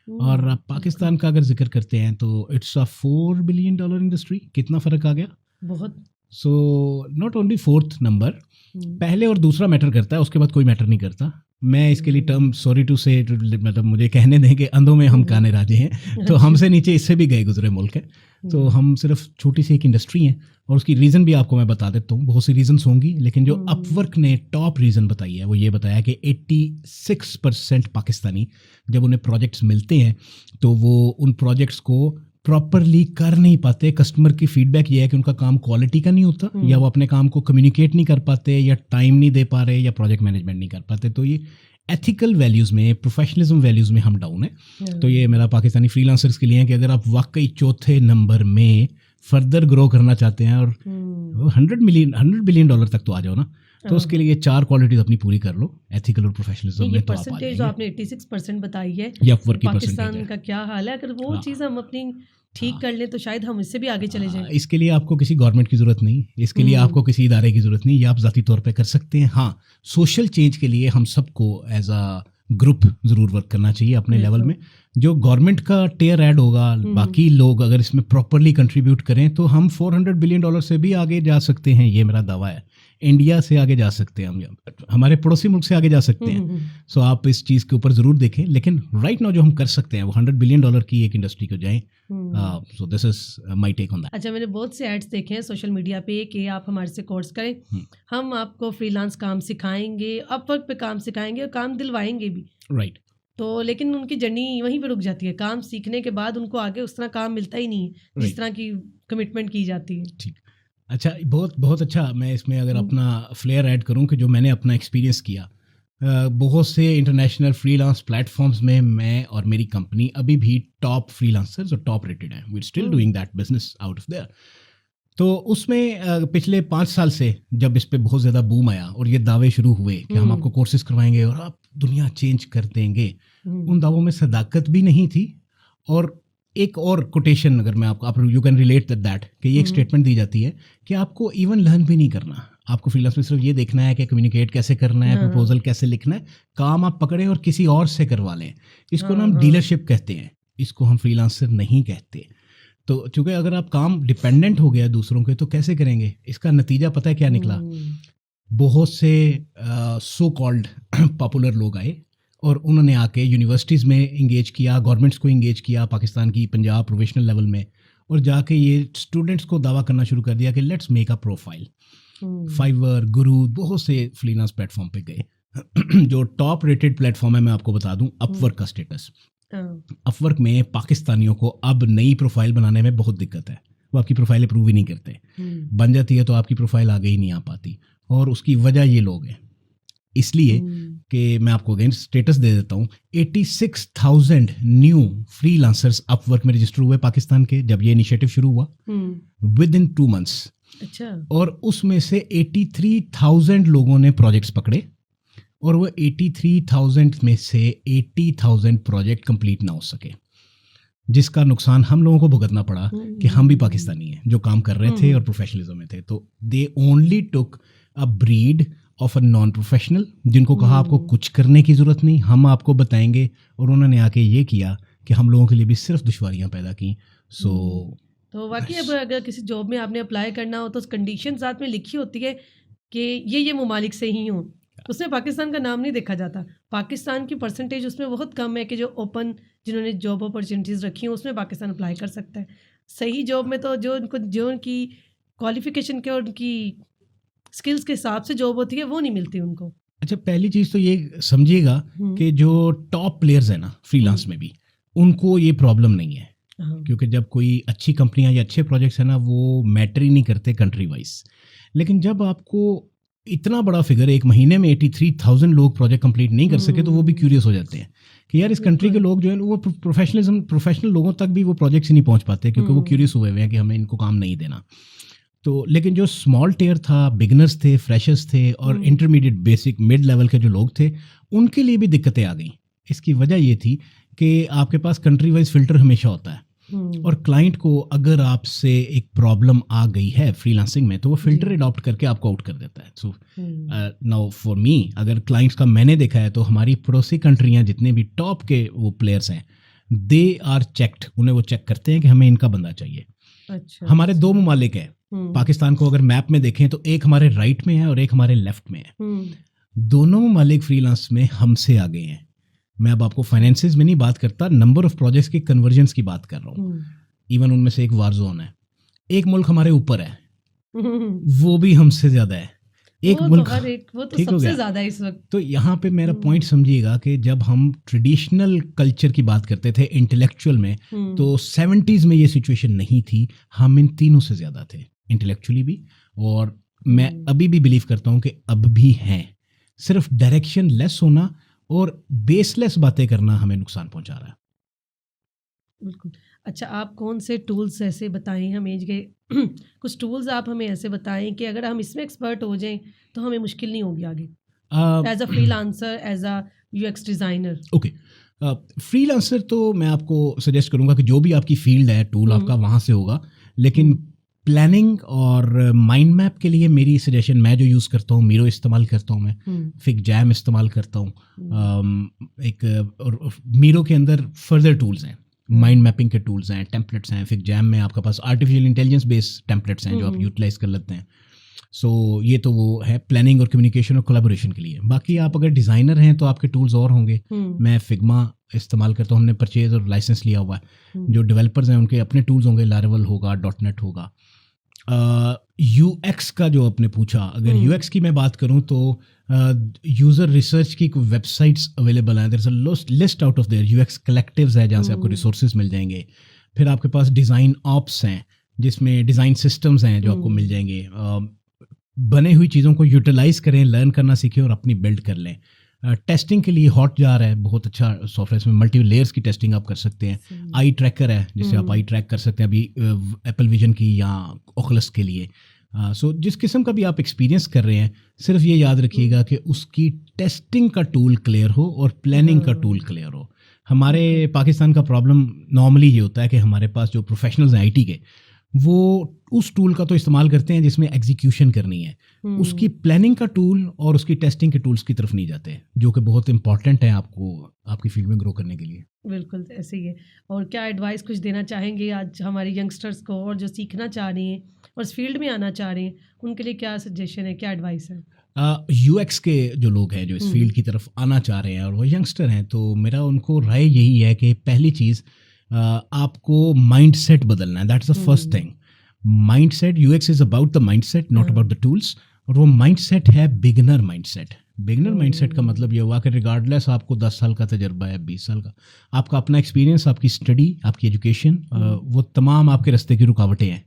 और पाकिस्तान का अगर जिक्र करते हैं तो इट्स अ $4 बिलियन इंडस्ट्री। कितना फ़र्क आ गया, बहुत। So not only fourth number, पहले और दूसरा मैटर करता है, उसके बाद कोई मैटर नहीं करता। मैं इसके लिए टर्म, सॉरी टू से, मतलब मुझे कहने दें कि अंधों में हम काने राजे हैं, तो हमसे नीचे इससे भी गए गुजरे मुल्क है। तो हम सिर्फ छोटी सी एक इंडस्ट्री हैं, और उसकी रीज़न भी आपको मैं बता देता हूँ। बहुत सी रीजंस होंगी, लेकिन जो अपवर्क ने टॉप रीज़न बताई है वो ये बताया कि 86% पाकिस्तानी जब उन्हें प्रोजेक्ट्स मिलते हैं तो वो उन प्रोजेक्ट्स को प्रॉपरली कर नहीं पाते। कस्टमर की फीडबैक ये है कि उनका काम क्वालिटी का नहीं होता, या वो अपने काम को कम्युनिकेट नहीं कर पाते, या टाइम नहीं दे पा रहे, या प्रोजेक्ट मैनेजमेंट नहीं कर पाते। तो ये एथिकल वैल्यूज़ में, प्रोफेशनलिज्म वैल्यूज़ में हम डाउन है। तो ये मेरा पाकिस्तानी फ्रीलांसर्स के लिए है कि अगर आप वाकई चौथे नंबर में फर्दर ग्रो करना चाहते हैं और $100 बिलियन तक तो आ जाओ ना, तो उसके लिए 4 क्वालिटीज अपनी पूरी कर लो, एथिकल और प्रोफेशनलिज्म में, तो आप आ जाएंगे।
जो आपने 86% बताई है,
पाकिस्तान
का क्या हाल है, अगर वो चीज़ हम अपनी ठीक कर लें तो शायद हम इससे भी आगे चले जाएं।
इसके लिए आपको किसी गवर्नमेंट की ज़रूरत नहीं, इसके लिए आपको किसी इदारे की ज़रूरत नहीं, ये आप ज़ाती तौर पे कर सकते हैं। हाँ, सोशल चेंज के लिए हम सबको एज अ ग्रुप ज़रूर वर्क करना चाहिए अपने लेवल में। जो गवर्नमेंट का टेयर ऐड होगा, बाकी लोग अगर इसमें प्रॉपरली कंट्रीब्यूट करें तो हम $400 बिलियन से भी आगे जा सकते हैं, ये मेरा दावा है। इंडिया से आगे जा सकते हैं, हम हमारे पड़ोसी मुल्क से आगे जा सकते हैं। सो आप इस चीज़ के ऊपर ज़रूर देखें, लेकिन राइट नाउ जो हम कर सकते हैं वो $100 बिलियन की एक इंडस्ट्री को जाएं। So this is my take on that.
अच्छा, मैंने बहुत से एड्स देखे हैं सोशल मीडिया पे कि आप हमारे से कोर्स करें, हम आपको फ्रीलांस काम सिखाएंगे, अपवर्क पे काम सिखाएंगे और काम दिलवाएंगे भी,
राइट।
तो लेकिन उनकी जर्नी वहीं पे रुक जाती है। काम सीखने के बाद उनको आगे उस तरह काम मिलता ही नहीं है जिस तरह की कमिटमेंट की जाती है।
ठीक, अच्छा, बहुत बहुत अच्छा। मैं इसमें अगर अपना फ्लेयर ऐड करूं कि जो मैंने अपना एक्सपीरियंस किया, बहुत से इंटरनेशनल फ्रीलांस प्लेटफॉर्म्स में मैं और मेरी कंपनी अभी भी टॉप फ्रीलांसर्स और टॉप रेटेड हैं। We are still doing that business out of there. तो उसमें पिछले 5 साल से जब इस पे बहुत ज़्यादा बूम आया और ये दावे शुरू हुए कि हम आपको कोर्सेज करवाएंगे और आप दुनिया चेंज कर देंगे, उन दावों में सदाकत भी नहीं थी। और एक और कोटेशन अगर मैं आपको, आप यू कैन रिलेट दैट, कि ये एक स्टेटमेंट दी जाती है कि आपको इवन लर्न भी नहीं करना, आपको फ्रीलांस में सिर्फ ये देखना है कि कम्युनिकेट कैसे करना है, प्रपोजल कैसे लिखना है, काम आप पकड़े और किसी और से करवा लें। इसको ना हम डीलरशिप कहते हैं, इसको हम फ्रीलांसर नहीं कहते। तो चूँकि अगर आप काम डिपेंडेंट हो गया दूसरों के, तो कैसे करेंगे? इसका नतीजा पता है क्या निकला? बहुत से सो कॉल्ड पॉपुलर लोग आए और उन्होंने आके यूनिवर्सिटीज़ में इंगेज किया, गवर्नमेंट्स को इंगेज किया पाकिस्तान की, पंजाब प्रोफेशनल लेवल में, और जाके ये स्टूडेंट्स को दावा करना शुरू कर दिया कि let's make a profile. Fiverr, Guru, बहुत से फ्रीलांस प्लेटफॉर्म पे गए। जो टॉप रेटेड प्लेटफॉर्म है, मैं आपको बता दूं, अपवर्क का स्टेटस अपवर्क में पाकिस्तानियों को अब नई प्रोफाइल बनाने में बहुत दिक्कत है, वो आपकी प्रोफाइल अप्रूव ही नहीं करते, बन जाती है तो आपकी प्रोफाइल आगे ही नहीं आ पाती, और उसकी वजह ये लोग हैं। इसलिए कि मैं आपको अगेन स्टेटस दे देता हूँ, 86,000 न्यू फ्रीलांसर्स अपवर्क में रजिस्टर हुए पाकिस्तान के जब ये इनिशिएटिव शुरू हुआ विद इन 2 months।
अच्छा। और
उसमें से 83,000 लोगों ने प्रोजेक्ट्स पकड़े, और वो 83,000 में से 80,000 प्रोजेक्ट कंप्लीट ना हो सके, जिसका नुकसान हम लोगों को भुगतना पड़ा कि हम भी पाकिस्तानी हैं जो काम कर रहे थे और प्रोफेशनलिज्म में थे। तो they only took a breed of a non professional, जिनको कहा आपको कुछ करने की ज़रूरत नहीं, हम आपको बताएंगे, और उन्होंने आके ये किया कि हम लोगों के लिए भी सिर्फ दुश्वारियाँ पैदा की।
तो वाकई अब अगर किसी जॉब में आपने अप्लाई करना हो तो कंडीशन साथ में लिखी होती है कि ये ममालिक से ही हों, उसमें पाकिस्तान का नाम नहीं देखा जाता। पाकिस्तान की परसेंटेज उसमें बहुत कम है कि जो ओपन जिन्होंने जॉब अपॉर्चुनिटीज़ रखी हैं उसमें पाकिस्तान अप्लाई कर सकता है। सही जॉब में तो जो उनकी क्वालिफिकेशन के और उनकी स्किल्स के हिसाब से जॉब होती है वो नहीं मिलती उनको।
अच्छा, पहली चीज़ तो ये समझिएगा कि जो टॉप प्लेयर्स हैं ना फ्रीलांस में भी, उनको ये प्रॉब्लम नहीं है, क्योंकि जब कोई अच्छी कंपनियां या अच्छे प्रोजेक्ट्स हैं ना, वो मैटर ही नहीं करते कंट्री वाइज। लेकिन जब आपको इतना बड़ा फिगर, एक महीने में 83,000 लोग प्रोजेक्ट कंप्लीट नहीं कर सके, तो वो भी क्यूरियस हो जाते हैं कि यार इस कंट्री के लोग जो है वो प्रोफेशनल लोगों तक भी वो प्रोजेक्ट्स ही नहीं पहुंच पाते, क्योंकि वो क्यूरियस हुए हुए हैं कि हमें इनको काम नहीं देना। तो लेकिन जो स्मॉल टियर था, बिगनर्स थे, फ्रेशर्स थे, और इंटरमीडिएट, बेसिक, मिड लेवल के जो लोग थे, उनके लिए भी दिक्कतें आ गई। इसकी वजह ये थी कि आपके पास कंट्री वाइज फिल्टर हमेशा होता है, और क्लाइंट को अगर आपसे एक प्रॉब्लम आ गई है फ्रीलांसिंग में, तो वो फिल्टर अडॉप्ट करके आपको आउट कर देता है। सो नाउ फॉर मी, अगर क्लाइंट्स का मैंने देखा है, तो हमारी पड़ोसी कंट्रियां जितने भी टॉप के वो प्लेयर्स हैं, दे आर चेक्ड, उन्हें वो चेक करते हैं कि हमें इनका बंदा चाहिए।
अच्छा।
हमारे 2 ममालिक हैं पाकिस्तान को अगर मैप में देखें तो, एक हमारे राइट में है और एक हमारे लेफ्ट में है। दोनों ममालिक फ्रीलांस में हमसे आगे हैं। मैं अब आपको फाइनेंसेस में नहीं बात करता, नंबर ऑफ प्रोजेक्ट्स की कन्वर्जन्स की बात कर रहा हूँ। इवन उनमें से एक वार जोन है, एक मुल्क हमारे ऊपर है, वो भी हमसे ज्यादा है, एक मुल्क
वो तो सबसे ज्यादा इस वक्त।
तो यहाँ पे मेरा पॉइंट समझिएगा कि जब हम ट्रेडिशनल कल्चर की बात करते थे इंटेलेक्चुअल में, तो 70s में ये सिचुएशन नहीं थी। हम इन तीनों से ज्यादा थे इंटेलेक्चुअली भी, और मैं अभी भी बिलीव करता हूँ कि अब भी हैं। सिर्फ डायरेक्शन लेस होना और बेसलेस बातें करना हमें नुकसान पहुंचा रहा है।
बिल्कुल। अच्छा, आप कौन से टूल्स ऐसे बताएं हमें के कुछ टूल्स आप हमें ऐसे बताएं कि अगर हम इसमें एक्सपर्ट हो जाएं तो हमें मुश्किल नहीं होगी आगे as a freelancer, as a UX designer.
Okay, freelancer तो मैं आपको सजेस्ट करूंगा कि जो भी आपकी फील्ड है, टूल आपका वहाँ से होगा, लेकिन प्लानिंग और माइंड मैप के लिए मेरी सजेशन, मैं जो यूज़ करता हूँ, मीरो इस्तेमाल करता हूँ, मैं फिग जैम इस्तेमाल करता हूँ। एक मीरो के अंदर फर्दर टूल्स हैं, माइंड मैपिंग के टूल्स हैं, टेम्पलेट्स हैं। फिग जैम में आपके पास आर्टिफिशियल इंटेलिजेंस बेस्ड टेम्पलेट्स हैं जो आप यूटिलाइज कर लेते हैं। सो ये तो वो है प्लानिंग और कम्युनिकेशन और कोलैबोरेशन के लिए। बाकी आप अगर डिज़ाइनर हैं तो आपके टूल्स और होंगे। मैं फिग्मा इस्तेमाल करता हूँ, हमने परचेज और लाइसेंस लिया हुआ है। जो डेवलपर्स हैं उनके अपने टूल्स होंगे, लारेवल होगा, .NET होगा। यूएक्स का जो आपने पूछा, अगर यूएक्स की मैं बात करूं तो यूज़र रिसर्च की वेबसाइट्स अवेलेबल हैं। There is a list out of there, UX collectives है जहाँ से आपको रिसोर्सेज मिल जाएंगे। फिर आपके पास डिज़ाइन ऑप्स हैं जिसमें डिज़ाइन सिस्टम्स हैं जो आपको मिल जाएंगे। बने हुई चीज़ों को यूटिलाइज करें, लर्न करना सीखें और अपनी बिल्ड कर लें। टेस्टिंग के लिए हॉटजार है, बहुत अच्छा सॉफ्टवेयर, इसमें मल्टी लेयर्स की टेस्टिंग आप कर सकते हैं। आई ट्रैकर है जिससे आप आई ट्रैक कर सकते हैं, अभी एप्पल विजन की या ओकुलस के लिए। सो जिस किस्म का भी आप एक्सपीरियंस कर रहे हैं, सिर्फ ये याद रखिएगा कि उसकी टेस्टिंग का टूल क्लियर हो और प्लानिंग का टूल क्लियर हो। हमारे पाकिस्तान का प्रॉब्लम नॉर्मली ये होता है कि हमारे पास जो प्रोफेशनल्स हैं आईटी के, वो उस टूल का तो इस्तेमाल करते हैं जिसमें एग्जीक्यूशन करनी है, उसकी प्लानिंग का टूल और उसकी टेस्टिंग के टूल्स की तरफ नहीं जाते, जो कि बहुत इंपॉर्टेंट है आपको आपकी फील्ड में ग्रो करने के लिए।
बिल्कुल ऐसे ही है। और क्या एडवाइस कुछ देना चाहेंगे आज हमारे यंगस्टर्स को, और जो सीखना चाह रहे हैं और इस फील्ड में आना चाह रहे हैं, उनके लिए क्या सजेशन है, क्या एडवाइस है?
यूएक्स के जो लोग हैं जो इस फील्ड की तरफ आना चाह रहे हैं और वो यंगस्टर हैं, तो मेरा उनको राय यही है कि पहली चीज़ आपको माइंडसेट बदलना है। That's the first thing. Mindset, UX is about the mindset, not about the tools. और वो माइंडसेट है बिगिनर माइंडसेट। बिगनर माइंडसेट का मतलब ये हुआ कि रिगार्डलेस आपको 10 साल का तजर्बा है, 20 साल का, आपका अपना एक्सपीरियंस, आपकी स्टडी, आपकी एजुकेशन, वो तमाम आपके रास्ते की रुकावटें हैं,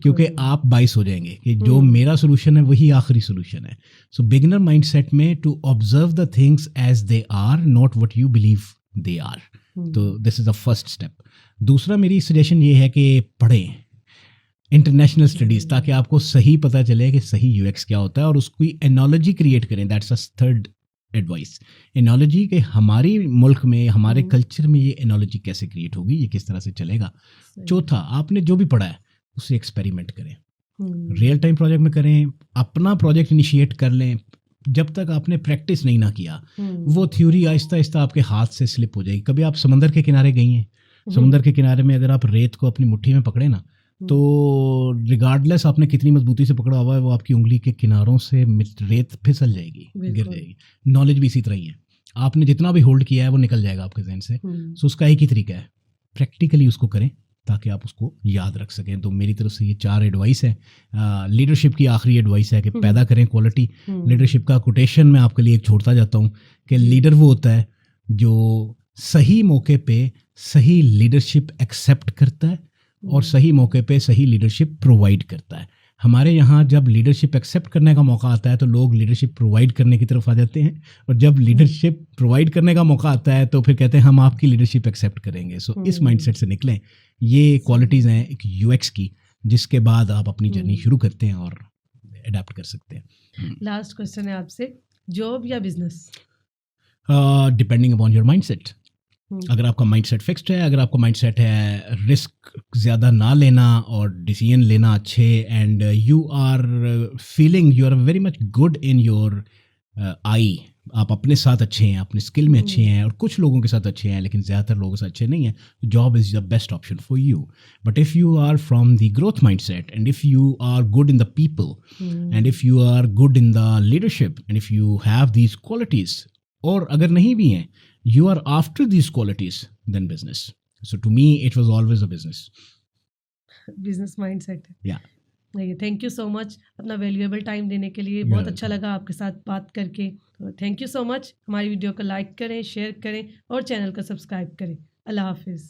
क्योंकि आप बाइस हो जाएंगे कि जो मेरा सोल्यूशन है वही आखिरी सोल्यूशन है. सो बिगनर माइंडसेट में to observe the things as they are, not what you believe they are. तो this is the first step. दूसरा मेरी सजेशन ये है कि पढ़ें इंटरनेशनल स्टडीज़, ताकि आपको सही पता चले कि सही यूएक्स क्या होता है, और उसकी एनोलॉजी क्रिएट करें. That's a third advice. Analogy के हमारी मुल्क में, हमारे कल्चर में ये एनोलॉजी कैसे क्रिएट होगी, ये किस तरह से चलेगा. चौथा, आपने जो भी पढ़ा है उससे एक्सपेरिमेंट करें, रियल टाइम प्रोजेक्ट में करें, अपना प्रोजेक्ट इनिशिएट कर लें. जब तक आपने प्रैक्टिस नहीं ना किया, वो थ्योरी आहिस्ता आहिस्ता आपके हाथ से स्लिप हो जाएगी. कभी आप समंदर के किनारे गई हैं, समंदर के किनारे में अगर आप रेत को अपनी मुट्ठी में पकड़े ना, तो रिगार्डलेस आपने कितनी मजबूती से पकड़ा हुआ है, वो आपकी उंगली के किनारों से रेत फिसल जाएगी, गिर जाएगी. नॉलेज भी इसी तरह ही है. आपने जितना भी होल्ड किया है वो निकल जाएगा आपके जहन से. सो उसका एक ही तरीका है, प्रैक्टिकली उसको करें ताकि आप उसको याद रख सकें. तो मेरी तरफ से ये 4 एडवाइस है. लीडरशिप की आखिरी एडवाइस है कि पैदा करें क्वालिटी. लीडरशिप का कोटेशन मैं आपके लिए एक छोड़ता जाता हूँ कि लीडर वो होता है जो सही मौके पे सही लीडरशिप एक्सेप्ट करता है और सही मौके पे सही लीडरशिप प्रोवाइड करता है. हमारे यहाँ जब लीडरशिप एक्सेप्ट करने का मौका आता है तो लोग लीडरशिप प्रोवाइड करने की तरफ आ जाते हैं, और जब लीडरशिप प्रोवाइड करने का मौका आता है तो फिर कहते हैं हम आपकी लीडरशिप एक्सेप्ट करेंगे. सो इस माइंडसेट से निकलें. ये क्वालिटीज़ हैं एक यूएक्स की, जिसके बाद आप अपनी जर्नी शुरू करते हैं और अडेप्ट कर सकते हैं.
लास्ट क्वेश्चन है आपसे, जॉब या business?
Depending upon your mindset. अगर आपका माइंडसेट फिक्स्ड है, अगर आपका माइंडसेट है रिस्क ज़्यादा ना लेना और डिसीजन लेना अच्छे, and you are feeling you are very much good in your eye, आप अपने साथ अच्छे हैं, अपने स्किल में अच्छे हैं, और कुछ लोगों के साथ अच्छे हैं लेकिन ज़्यादातर लोगों के साथ अच्छे नहीं हैं, job is the best option for you. But if you are from the growth mindset, and if you are good in the people, and if you are good in the leadership, and if you have these qualities, और अगर नहीं भी हैं, you are after these qualities, then business. So to me it was always a business
mindset.
Yeah.
Thank you so much अपना वैल्यूएबल टाइम देने के लिए. बहुत अच्छा लगा आपके साथ बात करके. तो थैंक यू सो मच. हमारी वीडियो को लाइक करें, शेयर करें और चैनल को सब्सक्राइब करें. अल्लाह हाफिज़.